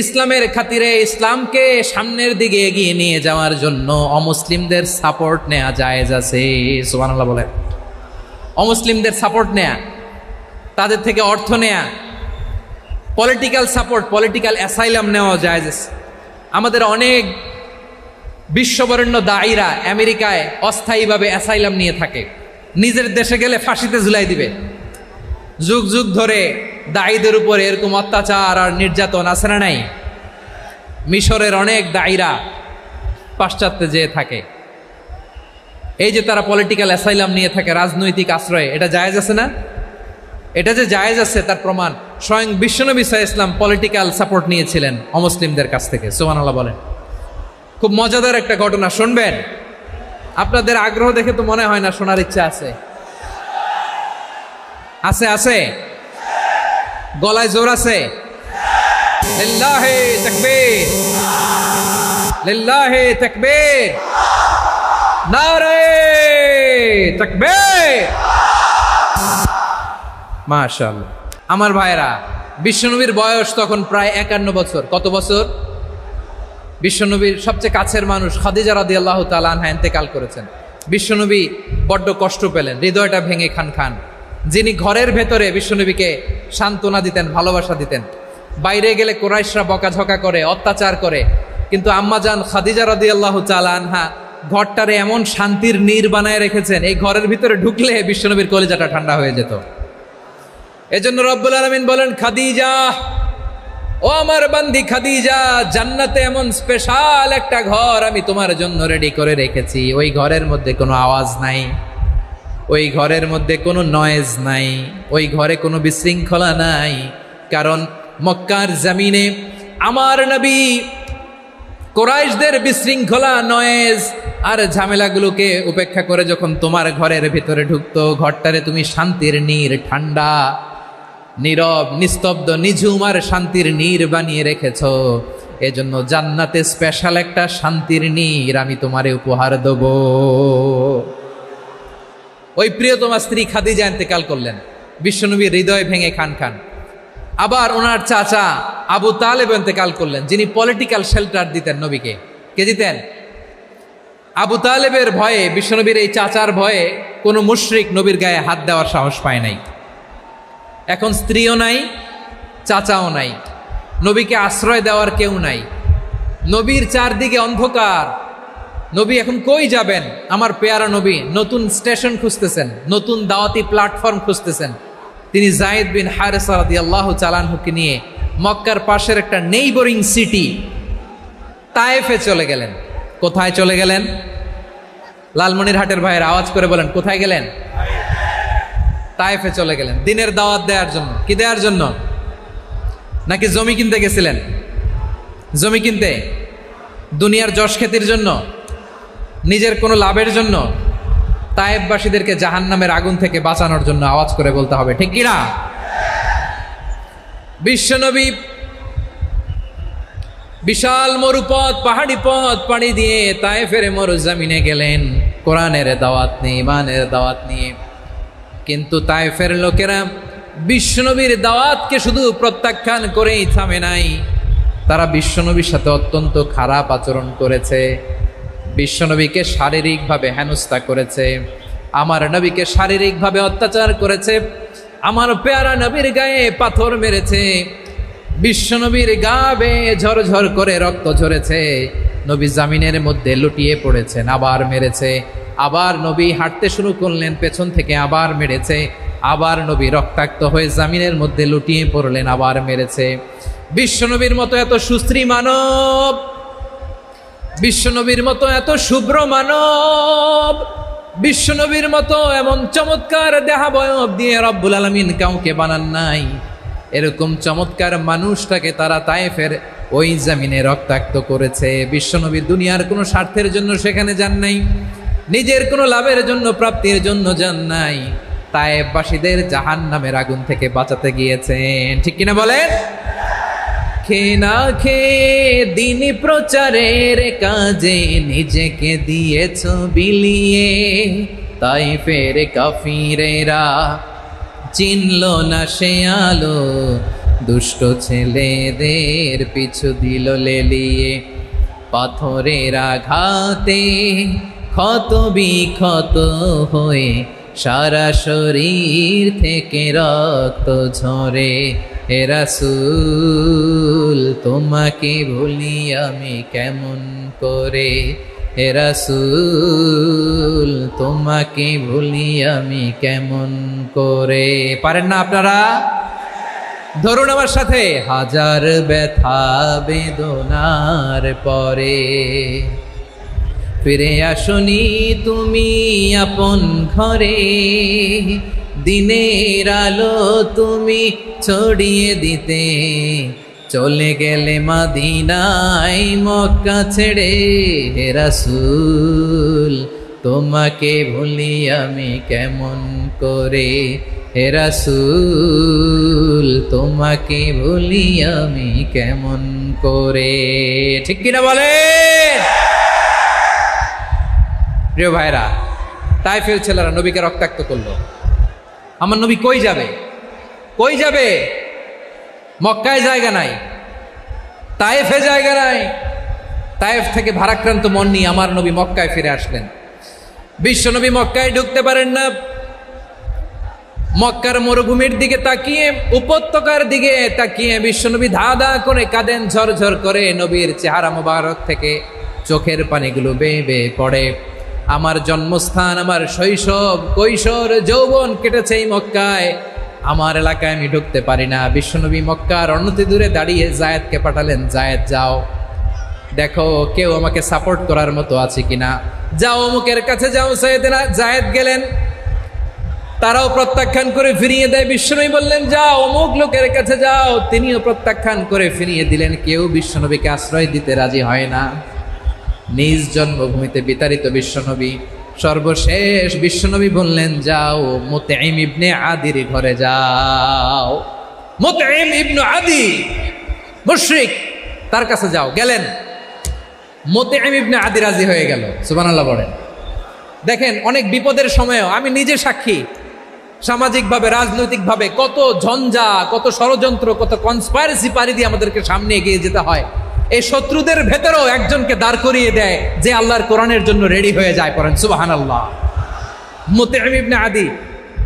Speaker 1: ইসলামের খাতিরে, ইসলামকে সামনের দিকে এগিয়ে নিয়ে যাওয়ার জন্য অমুসলিমদের সাপোর্ট নেওয়া জায়েজ আছে। সুবহানাল্লাহ বলেন। অমুসলিমদের সাপোর্ট নেয়া, তাদের থেকে অর্থ নেয়া, পলিটিক্যাল সাপোর্ট, পলিটিক্যাল অ্যাসাইলাম নেওয়া জায়েজ আছে। আমাদের অনেক বিশ্ববরেণ্য দায়ীরা আমেরিকায় অস্থায়ীভাবে অ্যাসাইলাম নিয়ে থাকে, নিজের দেশে গেলে ফাঁসিতে ঝুলাই দিবে। যুগ যুগ ধরে দায়ীদের উপরে এরকম অত্যাচার আর নির্যাতন আছে না নাই? মিশরের অনেক দায়ীরা পাশ্চাত্যে যেয়ে থাকে। এই যে তারা পলিটিক্যাল অ্যাসাইলাম নিয়ে থাকে, রাজনৈতিক আশ্রয়, এটা জায়েজ আছে না? এটা যে জায়েজ আছে তার প্রমাণ স্বয়ং বিশ্বনবী সাল্লাল্লাহু আলাইহি ওয়াসাল্লাম পলিটিক্যাল সাপোর্ট নিয়েছিলেন অমুসলিমদের কাছ থেকে। সুবহানাল্লাহ বলেন। খুব মজাদার একটা ঘটনা, শুনবেন? আপনাদের আগ্রহ দেখে তো মনে হয় না শোনার ইচ্ছা আছে। আছে আছে, গলায় জোর আছে। লিল্লাহি তাকবীর, লিল্লাহি তাকবীর, নারে তাকবীর। মাশাআল্লাহ। আমার ভাইরা, বিশ্বনবীর বয়স তখন প্রায় 51 বছর। কত বছর? বিশ্বনবীর সবচেয়ে কাছের মানুষ খাদিজা রাদিয়াল্লাহু তাআলা আনহা ইন্তেকাল করেছেন। বিশ্বনবী বড্ড কষ্ট পেলেন, হৃদয়টা ভেঙে খান খান। যিনি ঘরের ভেতরে বিশ্বনবীকে সান্ত্বনা দিতেন, ভালোবাসা দিতেন, বাইরে গেলে কুরাইশরা বকাঝকা করে, অত্যাচার করে, কিন্তু আম্মাজান খাদিজা রাদিয়াল্লাহু তাআলা আনহা ঘরটারে এমন শান্তির নীর বানায় রেখেছেন, এই ঘরের ভিতরে ঢুকলে বিশ্বনবীর কলিজাটা ঠান্ডা হয়ে যেত। এজন্য রব্বুল আলামিন বলেন, খাদিজা, ও আমার বান্দি খাদিজা, জান্নাতে এমন স্পেশাল একটা ঘর আমি তোমার জন্য রেডি করে রেখেছি। ওই ঘরের মধ্যে কোনো আওয়াজ নাই, ওই ঘরের মধ্যে কোনো নয়েজ নাই, ওই ঘরে কোনো বিশৃঙ্খলা নাই। কারণ মক্কার জমিনে আমার নবী কুরাইশদের বিশৃঙ্খলা, নয়েজ আর ঝামেলাগুলোকে উপেক্ষা করে যখন তোমার ঘরের ভিতরে ঢুকতো, ঘরটারে তুমি শান্তির নীর, ঠান্ডা, নীরব, নিস্তব্ধ, নিঝুম আর শান্তির নীর বানিয়ে রেখেছ। এজন্য জান্নাতে স্পেশাল একটা শান্তির নীর আমি তোমারে উপহার দেব। ওই প্রিয়তমা স্ত্রী খাদিজা ইন্তেকাল করলেন, বিশ্বনবীর হৃদয় ভেঙে খান খান। আবার ওনার চাচা আবু তালেব ইন্তেকাল করলেন, যিনি পলিটিক্যাল শেল্টার দিতেন নবীকে। কে দিতেন? আবু তালেবের ভয়ে, বিশ্বনবীর এই চাচার ভয়ে কোনো মুশরিক নবীর গায়ে হাত দেওয়ার সাহস পায় নাই। এখন স্ত্রীও নাই, চাচাও নাই, নবীকে আশ্রয় দেওয়ার কেউ নাই। নবীর চারদিকে অন্ধকার। নবী এখন কই যাবেন? আমার পেয়ারা নবী নতুন স্টেশন খুঁজতেছেন, নতুন দাওয়াতি প্ল্যাটফর্ম খুঁজতেছেন। তিনি যায়েদ বিন হারেসা রাদিয়াল্লাহু তাআলা আনহুকে নিয়ে মক্কার পাশের একটা নেইবরিং সিটি তায়েফে চলে গেলেন। কোথায় চলে গেলেন? লালমনিরহাটের ভাইয়ের আওয়াজ করে বলেন, কোথায় গেলেন? তায়েফে চলে গেলেন দিনের দাওয়াত দেওয়ার জন্য। কি দেওয়ার জন্য? নাকি জমি কিনতে গেছিলেন? জমি কিনতে, দুনিয়ার যশ খ্যাতির জন্য, নিজের কোনো লাভের জন্য? তায়েফবাসীদেরকে জাহান্নামের আগুন থেকে বাঁচানোর জন্য। আওয়াজ করে বলতে হবে, ঠিক কিনা? বিশ্বনবী বিশাল মরুপথ, পাহাড়ি পথ পাড়ি দিয়ে তায়েফের মরুজমিনে গেলেন কোরআনের দাওয়াত নিয়ে, ইমানের দাওয়াত নিয়ে। কিন্তু তায়েফের লোকেরা বিশ্বনবীর দাওয়াতকে শুধু প্রত্যাখ্যান করেই থামে নাই, তারা বিশ্বনবীর সাথে অত্যন্ত খারাপ আচরণ করেছে। বিশ্বনবীকে শারীরিকভাবে হেনস্থা করেছে, আমার নবীকে শারীরিকভাবে অত্যাচার করেছে, আমার পেয়ারা নবীর গায়ে পাথর মেরেছে, বিশ্বনবীর গা বেয়ে ঝরঝর করে রক্ত ঝরেছে, নবী জামিনের মধ্যে লুটিয়ে পড়েছেন, আবার মেরেছে, আবার নবী হাঁটতে শুরু করলেন, পেছন থেকে আবার মেরেছে, আবার নবী রক্তাক্ত হয়ে জামিনের মধ্যে লুটিয়ে পড়লেন, আবার মেরেছে। বিশ্বনবীর মতো এত সুশ্রী মানব, বিশ্বনবীর মতো এত শুভ্র মানব, বিশ্বনবীর মতো এমন চমৎকার দেহাবয়ব দিয়ে রব্বুল আলামিন কাউকে বানান নাই। এরকম চমৎকার মানুষটাকে তারা তায়েফের ওই জমিনে রক্তাক্ত করেছে। বিশ্বনবী দুনিয়ার কোনো স্বার্থের জন্য সেখানে যান নাই, নিজের কোনো লাভের জন্য, প্রাপ্তির জন্য যান নাই, তায়েফবাসীদের জাহান্নামের আগুন থেকে বাঁচাতে গিয়েছেন। ঠিক কিনা বলেন? খেয়ে না খেয়ে দিন প্রচারের কাজে নিজেকে দিয়েছ বিলিয়ে, তায়েফের কাফিরেরা চিনল না সে আলো, দুষ্ট ছেলেদের পিছু দিল লেলিয়ে, পাথরের আঘাতে ক্ষত বিক্ষত হয়ে সারা শরীর থেকে রক্ত ঝরে। হে রাসূল তোমাকে ভুলি আমি কেমন করে, হে রাসূল তোমাকে ভুলি আমি কেমন করে। পারেন না আপনারা? ধরুন আমার সাথে, হাজার ব্যথা বেদনার পরে ফিরে আসনি তুমি আপন ঘরে, দিনের আলো তুমি ছড়িয়ে দিতে, চলে গেলে মদিনায় মক্কা ছেড়ে। হে রাসূল তোমাকে ভুলি আমি কেমন করে, হে রাসূল তোমাকে ভুলি আমি কেমন করে। ঠিক কিনা বলেন? প্রিয় ভাইরা, তায়েফের ছেলেরা নবীকে রক্তাক্ত করলো। আমার নবী কই যাবে? কই যাবে? মক্কায় জায়গা নাই, তায়েফে জায়গা নাই। তায়েফ থেকে ভারাক্রান্ত মন নিয়ে আমার নবী মক্কায় ফিরে আসলেন। বিশ্ব নবী মক্কায় ঢুকতে পারেন না। মক্কার মরুভূমির দিকে তাকিয়ে, উপত্যকার দিকে তাকিয়ে বিশ্বনবী ধা ধা করে কাঁদেন, ঝরঝর করে। নবীর চেহারা মোবারক থেকে চোখের পানিগুলো বেয়ে বেয়ে পড়ে। আমার জন্মস্থান, আমার শৈশব, কৈশোর, যৌবন কেটেছে এই মক্কায়। আমার এলাকায় আমি ঢুকতে পারি না। বিশ্বনবী মক্কার অনতি দূরে দাঁড়িয়ে জায়েদকে পাঠালেন, জায়েদ যাও দেখো কেউ আমাকে সাপোর্ট করার মতো আছে কিনা, যাও অমুকের কাছে যাও। জায়েদ গেলেন, তারাও প্রত্যাখ্যান করে ফিরিয়ে দেয়। বিশ্বনবী বললেন যাও অমুক লোকের কাছে যাও, তিনিও প্রত্যাখ্যান করে ফিরিয়ে দিলেন। কেউ বিশ্বনবীকে আশ্রয় দিতে রাজি হয় না। নিজ জন্মভূমিতে বিতাড়িত বিশ্বনবী, সর্বশেষ বিশ্বনবী বললেন যাও মুতঈম ইবনে আদির ঘরে যাও। মুতঈম ইবনে আদি মুশরিক, তার কাছে যাও। গেলেন, মুতঈম ইবনে আদি রাজি হয়ে গেল। সুবহানাল্লাহ বলেন। দেখেন, অনেক বিপদের সময়ও আমি নিজে সাক্ষী, সামাজিকভাবে রাজনৈতিকভাবে কত ঝঞ্ঝা, কত ষড়যন্ত্র, কত কনস্পাইরেসি পাড়ি দিয়ে আমাদেরকে সামনে এগিয়ে যেতে হয়। এই শত্রুদের ভেতরেও একজনকে দাঁড় করিয়ে দেয় যে আল্লাহর কোরআনের জন্য রেডি হয়ে যায়। পড়েন সুবহানাল্লাহ। মুতঈম ইবনে আদি,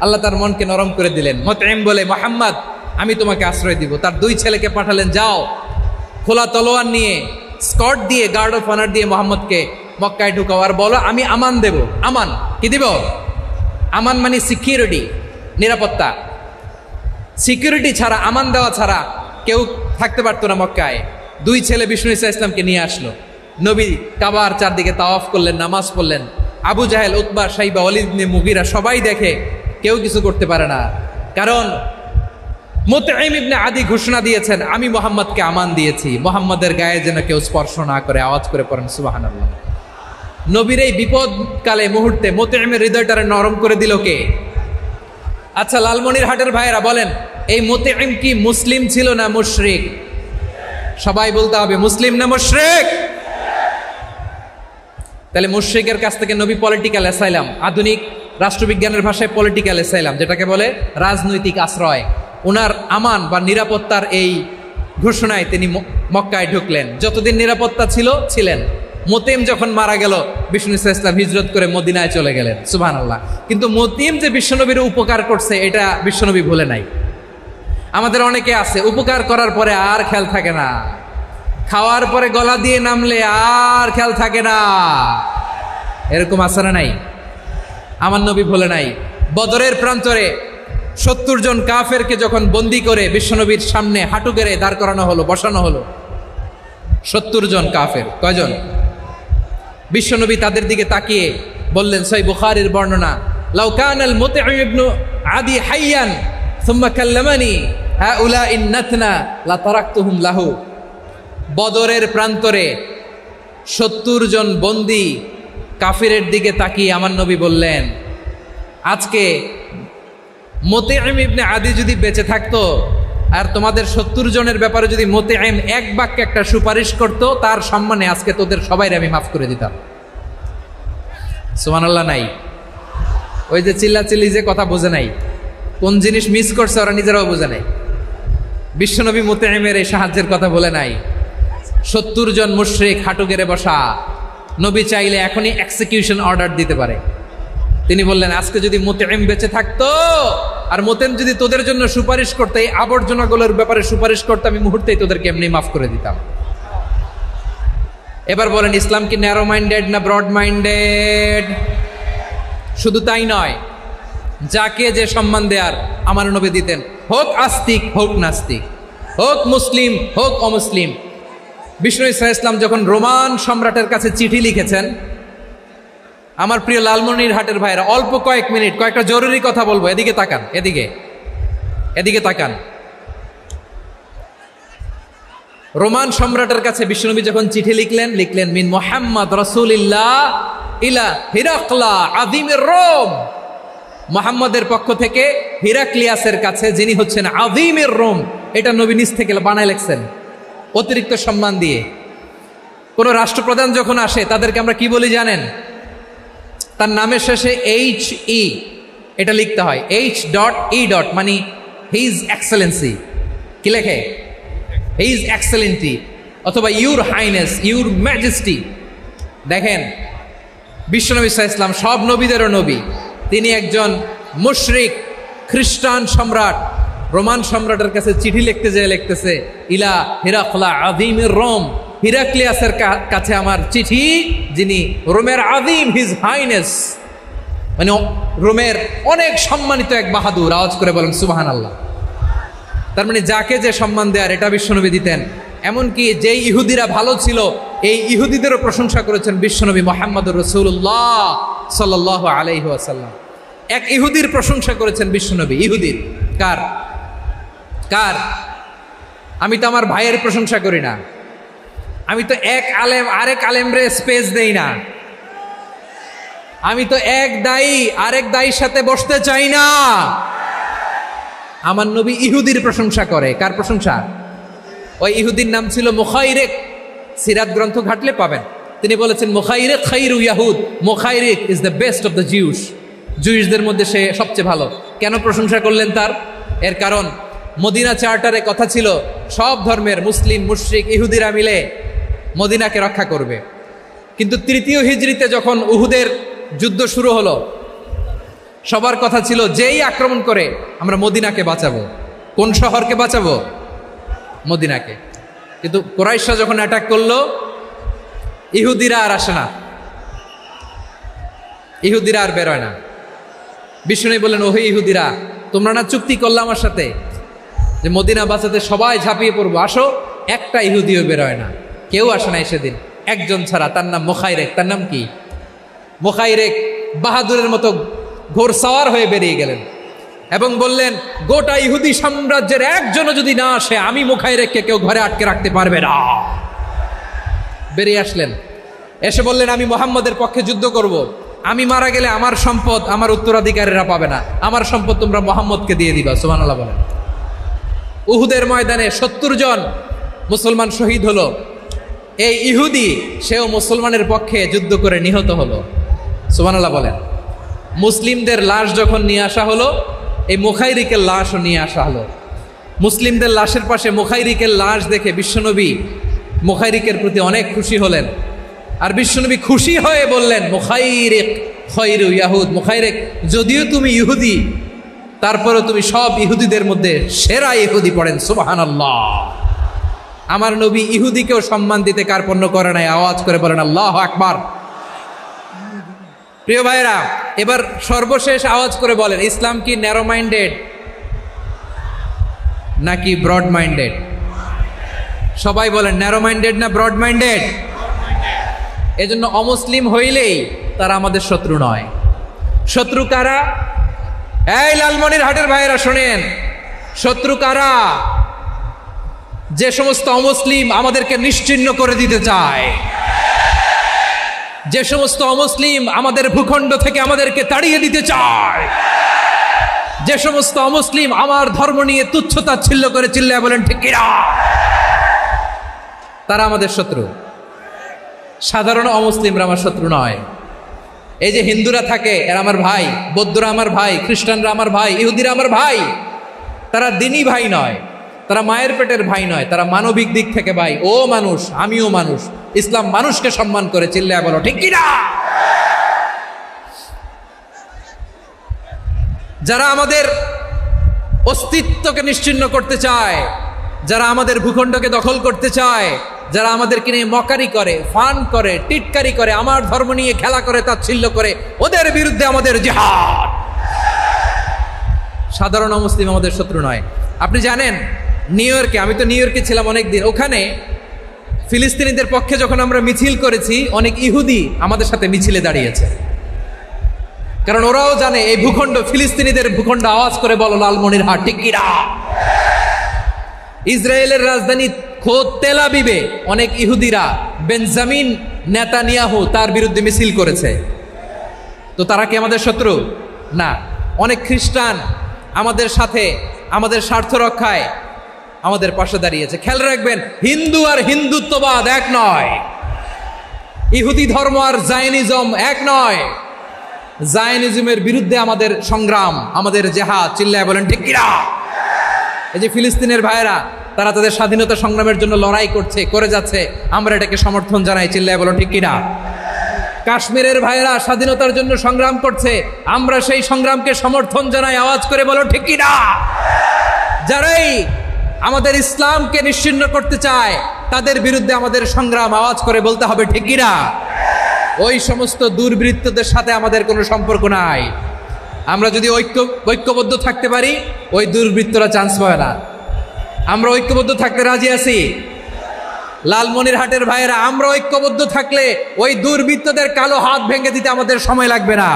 Speaker 1: আল্লাহ তার মনকে নরম করে দিলেন। মুতঈম বলে, মুহাম্মদ আমি তোমাকে আশ্রয় দিব। তার দুই ছেলেকে পাঠালেন, যাও খোলা তলোয়ার নিয়ে, স্কট দিয়ে, গার্ড অফ অনার দিয়ে মুহাম্মদকে মক্কায় ঢুকাও, আর বলো আমি আমান দেব। আমান কি দিব? আমান মানে সিকিউরিটি, নিরাপত্তা। সিকিউরিটি ছাড়া, আমান দেওয়া ছাড়া কেউ থাকতে পারতো না মক্কায়। দুই ছেলে বিষ্ণু ইসা ইসলামকে নিয়ে আসলো। নবী কাবার চারদিকে তাওয়াফ করলেন, নামাজ পড়লেন। আবু জাহেল, উতবা, শাইবা, ওয়ালিদ ইবনে মুগীরা সবাই দেখে, কেউ কিছু করতে পারে না। কারণ মুতঈম ইবনে আদি ঘোষণা দিয়েছেন আমি মুহাম্মদকে আমান দিয়েছি, মুহাম্মদের গায়ে যেন কেউ স্পর্শ না করে। আওয়াজ করে পড়েন সুবহানাল্লাহ। নবীর এই বিপদকালে মুহূর্তে মুতঈমের হৃদয়টারে নরম করে দিল কে? আচ্ছা, লালমনিরহাটের ভাইয়েরা বলেন, এই মুতঈম কি মুসলিম ছিল না মুশরিক? সবাই বলতে হবে মুসলিম না মুশরিক? তাহলে মুশরিকের কাছ থেকে নবী পলিটিক্যাল অ্যাসাইলাম, আধুনিক রাষ্ট্রবিজ্ঞানের ভাষায় পলিটিক্যাল অ্যাসাইলাম, যেটাকে বলে রাজনৈতিক আশ্রয়, ওনার আমান বা নিরাপত্তার এই ঘোষণায় তিনি মক্কায় ঢুকলেন। যতদিন নিরাপত্তা ছিল ছিলেন। মুতঈম যখন মারা গেল, বিষ্ণু ইসলাম হিজরত করে মদিনায় চলে গেলেন। সুবহানাল্লাহ। কিন্তু মুতঈম যে বিশ্বনবীর উপকার করছে এটা বিশ্বনবী ভুলে নাই। আমাদের অনেকে আছে উপকার করার পরে আর খেয়াল থাকে না, খাওয়ার পরে গলা দিয়ে নামলে আর খেয়াল থাকে না। এরকম আছে না নাই? আমার নবী ভুলে নাই। বদরের প্রান্তরে 70 জন কাফেরকে যখন বন্দি করে বিশ্বনবীর সামনে হাঁটু গেড়ে দাঁড় করানো হলো, বসানো হলো, 70 জন কাফের। কয়জন? বিশ্বনবী তাদের দিকে তাকিয়ে বললেন, সহিহ বুখারীর বর্ণনা, লাউ কানাল মুতঈম ইবনে আদি হাইয়ান সুম্মা কাল্লামানি হাউলাই নাতনা লা তারাকতুহুম লাহু। বদরের প্রান্তরে 70 জন বন্দী কাফিরের দিকে তাকিয়ে আমার নবী বললেন, আজকে মুতঈম ইবনে আদি যদি বেঁচে থাকতো আর তোমাদের 70 জনের ব্যাপারে যদি মুতঈম এক বাক্যে একটা সুপারিশ করতো, তার সম্মানে আজকে তোদের সবাইকে আমি মাফ করে দিতাম। সুবহানাল্লাহ নাই? ওই যে চিল্লাচিল্লি যে কথা বোঝে নাই, কোন জিনিস মিস করছে ওরা নিজেরাও বোঝে নাই। বিশ্বনবী মুতঈমের এই সাহায্যের কথা বলে নাই। 70 জন মুশরিক হাঁটু গেড়ে বসা, নবী চাইলে এখনই এক্সিকিউশন অর্ডার দিতে পারে। তিনি বললেন, আজকে যদি মুতঈম বেঁচে থাকতো আর মুতঈম যদি তোদের জন্য সুপারিশ করতে, এই আবর্জনাগুলোর ব্যাপারে সুপারিশ করতে, আমি মুহূর্তেই তোদেরকে এমনি মাফ করে দিতাম। এবার বলেন, ইসলাম কি ন্যারো মাইন্ডেড না ব্রড মাইন্ডেড? শুধু তাই নয়, যাকে যে সম্মান দেয়ার আমার নবী দিতেন, হোক আস্তিক হোক নাস্তিক, হোক মুসলিম হোক অমুসলিম। বিষ্ণু ইসা ইসলাম যখন রোমান সম্রাটের কাছে চিঠি লিখেছেন, আমার প্রিয় লালমনিরহাটের ভাইরা, অল্প কয়েক মিনিট কয়েকটা জরুরি কথা বলবো। এদিকে তাকান, এদিকে তাকান। রোমান সম্রাটের কাছে বিশ্বনবী যখন চিঠি লিখলেন মিন মুহাম্মদ রাসূলিল্লাহ ইলা হিরাকলা আযীমির রোম, মুহাম্মদের পক্ষ থেকে হিরাক্লিয়াসের কাছে, যিনি হচ্ছেন আযীমির রোম। এটা নবী নিজ থেকে বানায় লিখছেন অতিরিক্ত সম্মান দিয়ে। কোন রাষ্ট্রপ্রধান যখন আসে তাদেরকে আমরা কি বলি জানেন? তার নামের শেষে HE এটা লিখতে হয়, H.E. মানে হিজ এক্সেলেন্সি। কি লেখে? হিজ এক্সেলেন্টি, অথবা ইউর হাইনেস, ইউর ম্যাজেস্টি। দেখেন, বিশ্বনবী সাল্লাল্লাহু আলাইহি ওয়াসাল্লাম সব নবীদেরও নবী। তিনি একজন মুশরিক খ্রিস্টান সম্রাট, রোমান সম্রাটের কাছে চিঠি লিখতেছে ইলা হিরাকলা আযীমির রোম, হিরাক্লিয়াসের কাছে আমার চিঠি, যিনি রোমের আযীম, হিজ হাইনেস, মানে রোমের অনেক সম্মানিত এক বাহাদুর। আওয়াজ করে বলেন সুবহানাল্লাহ। তার মানে যাকে যে সম্মান দেয়ার এটা বিশ্বনবী দিতেন। এমনকি যেই ইহুদিরা ভালো ছিল, এই ইহুদিদেরও প্রশংসা করেছেন বিশ্বনবী মুহাম্মদুর রাসূলুল্লাহ সাল্লাল্লাহু আলাইহি ওয়াসাল্লাম। এক ইহুদির প্রশংসা করেছেন বিশ্বনবী। ইহুদির কার? আমি তো আমার ভাইয়ের প্রশংসা করি না, আমি তো এক আলেম আরেক আলেমরে স্পেস দেই না, আমি তো এক দায়ী আরেক দায়ীর সাথে বসতে চাই না। আমার নবী ইহুদির প্রশংসা করে। কার প্রশংসা? ওই ইহুদির নাম ছিল মুখাইরেক। সিরাত গ্রন্থ ঘাটলে পাবেন। তিনি বলেছেন মুখাইরেক খাইরু ইয়াহুদ, Mukhayriq is the best of the Jews. জুইশদের মধ্যে সে সবচেয়ে ভালো। কেন প্রশংসা করলেন তার? এর কারণ মদিনা চার্টারে কথা ছিল সব ধর্মের মুসলিম, মুশরিক, ইহুদিরা মিলে মদিনাকে রক্ষা করবে। কিন্তু তৃতীয় হিজরিতে যখন উহুদের যুদ্ধ শুরু হলো, সবার কথা ছিল যেই আক্রমণ করে আমরা মদিনাকে বাঁচাবো। কোন শহরকে বাঁচাবো? মদিনাকে। কিন্তু কুরাইশরা যখন অ্যাটাক করলো, ইহুদিরা আর আসে না, ইহুদিরা আর বেরোয় না। বিষ্ণু বললেন, ওহে ইহুদিরা, তোমরা না চুক্তি করলে আমার সাথে যে মদিনা বাঁচাতে সবাই ঝাঁপিয়ে পড়বো, আসো। একটা ইহুদিও বেরোয় না, কেউ আসে না সেদিন, একজন ছাড়া। তার নাম মুখাইরেক। তার নাম কি? মুখাইরেক বাহাদুরের মতো ঘোড়সাওয়ার হয়ে বেরিয়ে গেলেন এবং বললেন, গোটা ইহুদি সাম্রাজ্যের একজনও যদি না আসে, আমি মুখাইরেককে কেউ ঘরে আটকে রাখতে পারবে না। বেরিয়ে আসলেন, এসে বললেন, আমি মুহাম্মদের পক্ষে যুদ্ধ করব। আমি মারা গেলে আমার সম্পদ আমার উত্তরাধিকারীরা পাবে না, আমার সম্পদ তোমরা মুহাম্মদকে দিয়ে দিবা। সুবহানাল্লাহ বলেন। উহুদের ময়দানে 70 জন মুসলমান শহীদ হলো। এই ইহুদি, সেও মুসলমানের পক্ষে যুদ্ধ করে নিহত হলো। সুবহানাল্লাহ বলেন। মুসলিমদের লাশ যখন নিয়ে আসা হলো, এই মুখাইরিকের লাশও নিয়ে আসা হলো। মুসলিমদের লাশের পাশে মুখাইরিকের লাশ দেখে বিশ্বনবী মুখাইরিকের প্রতি অনেক খুশি হলেন। আর বিশ্বনবী খুশি হয়ে বললেন, মুখাইরিক খায়রু ইয়াহুদ, মুখাইরিক যদিও তুমি ইহুদি, তারপরেও তুমি সব ইহুদিদের মধ্যে সেরা ইহুদি। পড়েন সুবহানাল্লাহ। আমার নবী ইহুদিকেও সম্মান দিতে কার্পণ্য করে নাই। আওয়াজ করে বলেন আল্লাহু আকবার। প্রিয় ভাইরা, এবার সর্বশেষ আওয়াজ করে বলেন, ইসলাম কি ন্যারো মাইন্ডেড নাকি ব্রড মাইন্ডেড? সবাই বলেন, ন্যারো মাইন্ডেড না ব্রড মাইন্ডেড? এজন্য অমুসলিম হইলেই তারা আমাদের শত্রু নয়। শত্রু কারা? এই লালমনিরহাটের ভাইয়েরা শোনেন, শত্রু কারা? যে সমস্ত অমুসলিম আমাদেরকে নিশ্চিহ্ন করে দিতে চায়, যে সমস্ত অমুসলিম আমাদের ভূখণ্ড থেকে আমাদেরকে তাড়িয়ে দিতে চায়, যে সমস্ত অমুসলিম আমার ধর্ম নিয়ে তুচ্ছতাচ্ছিল্য করে চিল্লায় বলেন ঠিক কিনা, তারা আমাদের শত্রু। সাধারণ অমুসলিমরা আমার শত্রু নয়। এই যে হিন্দুরা থাকে, এরা আমার ভাই, বৌদ্ধরা আমার ভাই, খ্রিস্টানরা আমার ভাই, ইহুদিরা আমার ভাই। তারা দিনই ভাই নয়, তারা মায়ের পেটের ভাই নয়, তারা মানবিক দিক থেকে ভাই। ও মানুষ, আমিও মানুষ। ইসলাম মানুষকে সম্মান করে, চিল্লায় বলো ঠিক কিনা। যারা আমাদের অস্তিত্বকে নিশ্চিহ্ন করতে চায়, যারা আমাদের ভূখণ্ডকে দখল করতে চায়, যারা আমাদেরকে নিয়ে মকারি করে, ফান করে, টিটকারি করে, আমার ধর্ম নিয়ে খেলা করে, তাচ্ছিল্য করে, ওদের বিরুদ্ধে আমাদের জিহাদ। সাধারণ মুসলিম আমাদের শত্রু নয়। আপনি জানেন নিউ ইয়র্কে, আমি তো নিউ ইয়র্কে ছিলাম অনেকদিন, ওখানে ফিলিস্তিনিদের পক্ষে যখন আমরা মিছিল করেছি, অনেক ইহুদি আমাদের সাথে মিছিলে দাঁড়িয়েছে। কারণ ওরাও জানে এই ভূখণ্ড ফিলিস্তিনিদের ভূখণ্ড। আওয়াজ করে বলো লালমনিরহাট, ঠিক কিনা? ইসরায়েলের রাজধানী খোদ তেল আবিবে অনেক ইহুদিরা বেঞ্জামিন নেতানিয়াহু তার বিরুদ্ধে মিছিল করেছে। তো তারা কি আমাদের শত্রু? না। অনেক খ্রিস্টান আমাদের সাথে আমাদের স্বার্থ রক্ষায় আমাদের পাশে দাঁড়িয়েছে। খেয়াল রাখবেন, হিন্দু আর হিন্দুত্ববাদ এক নয়, ইহুদি ধর্ম আর জায়নিজম এক নয়। জায়নিজমের বিরুদ্ধে আমাদের সংগ্রাম, আমাদের জেহাদ, চিল্লায় বলেন ঠিক কিনা? এই যে ফিলিস্তিনের ভাইয়েরা, তারা তাদের স্বাধীনতা সংগ্রামের জন্য লড়াই করছে, করে যাচ্ছে, আমরা এটাকে সমর্থন জানাই, চিল্লায় বলো ঠিক কিনা? কাশ্মীরের ভাইয়েরা স্বাধীনতার জন্য সংগ্রাম করছে, আমরা সেই সংগ্রামকে সমর্থন জানাই, আওয়াজ করে বলো ঠিক কিনা? যারাই আমাদের ইসলামকে নিশ্চিহ্ন করতে চায় তাদের বিরুদ্ধে আমাদের সংগ্রাম, আওয়াজ করে বলতে হবে ঠিক কিনা? ওই সমস্ত দুর্বৃত্তদের সাথে আমাদের কোনো সম্পর্ক নাই। আমরা যদি ঐক্যবদ্ধ থাকতে পারি, ওই দুর্বৃত্তরা চান্স পাবে না। আমরা ঐক্যবদ্ধ থাকতে রাজি আছি। লালমনিরহাটের ভাইয়েরা, আমরা ঐক্যবদ্ধ থাকলে ওই দুর্বৃত্তদের কালো হাত ভেঙে দিতে আমাদের সময় লাগবে না।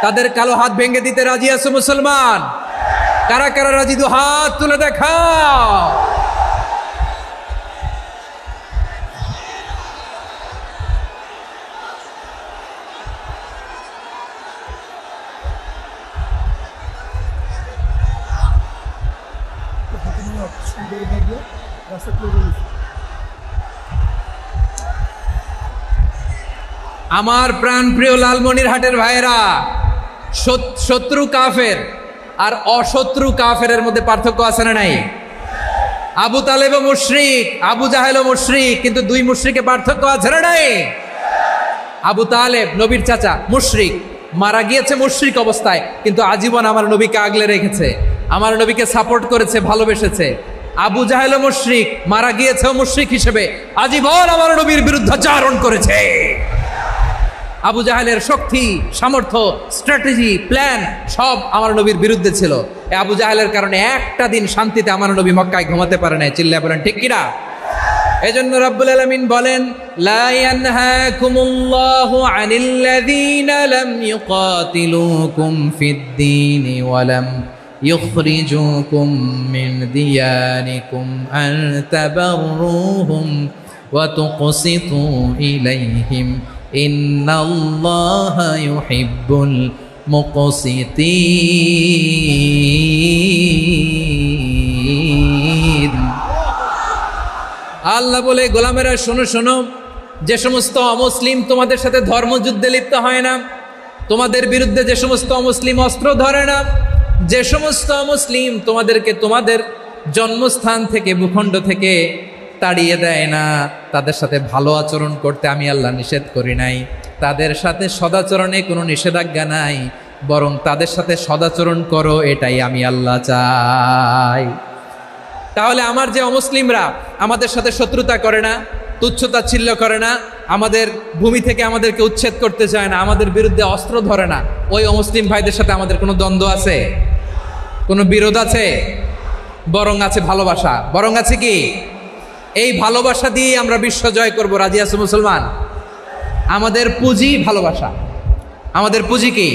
Speaker 1: তাদের কালো হাত ভেঙে দিতে রাজি আছে মুসলমান? কারা কারা রাজি? দু হাত তুলে দেখাও। আমার প্রাণপ্রিয় লালমনিরহাটের ভাইয়েরা, শত্রু কাফের আর অশত্রু কাফেরের মধ্যে পার্থক্য আছে না নাই? আবু তালেবও মুশরিক, আবু জাহেলও মুশরিক, কিন্তু দুই মুশরিকে পার্থক্য আছে না নাই? আবু তালেব নবীর চাচা, মুশরিক, মারা গিয়েছে মুশরিক অবস্থায়, কিন্তু আজীবন আমার নবীকে আগলে রেখেছে, আমার নবীকে সাপোর্ট করেছে, ভালোবেসেছে। আবু জাহেলও মুশরিক, মারা গিয়েছেও মুশরিক হিসেবে, আজীবন আমার নবীর বিরুদ্ধাচারণ করেছে। আবু জাহেলের শক্তি, সামর্থ্য, স্ট্র্যাটেজি, প্ল্যান সব আমার নবীর বিরুদ্ধে ছিল। এই আবু জাহেলের কারণে একটা দিন শান্তিতে আমার নবী মক্কায় ঘুমাতে পারে নাই, চিল্লায় বলেন ঠিক কিনা? এজন্য রব্বুল আলামিন বলেন, লা ইয়ানহাকুমুল্লাহু আনিল্লাযীনা লাম ইউকাতিলুকুম ফিদ-দীনি ওয়া লাম ইখরিজুকুম মিন দিয়ারিকুম আন তাবাররুহুম ওয়া তুকসিতু ইলাইহিম ইন্নাল্লাহা ইউহিব্বুল মুকসিতিন। আল্লাহ বলে, গোলামেরা শোনো শোনো, যে সমস্ত অমুসলিম তোমাদের সাথে ধর্মযুদ্ধে লিপ্ত হয় না, তোমাদের বিরুদ্ধে যে সমস্ত অমুসলিম অস্ত্র ধরে না, যে সমস্ত অমুসলিম তোমাদেরকে তোমাদের জন্মস্থান থেকে, ভূখণ্ড থেকে তাড়িয়ে দেয় না, তাদের সাথে ভালো আচরণ করতে আমি আল্লাহ নিষেধ করি নাই। তাদের সাথে সদাচরণে কোনো নিষেধাজ্ঞা নাই, বরং তাদের সাথে সদাচরণ করো, এটাই আমি আল্লাহ চাই। তাহলে আমার যে অমুসলিমরা আমাদের সাথে শত্রুতা করে না, তুচ্ছতাচ্ছিল্য করে না, আমাদের ভূমি থেকে আমাদেরকে উচ্ছেদ করতে চায় না, আমাদের বিরুদ্ধে অস্ত্র ধরে না, ওই অমুসলিম ভাইদের সাথে আমাদের কোনো দ্বন্দ্ব আছে? কোনো বিরোধ আছে? বরং আছে ভালোবাসা। বরং আছে কি? এই ভালোবাসা দিয়ে আমরা বিশ্ব জয় করব। রাজি আছো মুসলমান? আমাদের পুঁজি ভালোবাসা। আমাদের পুঁজি কি?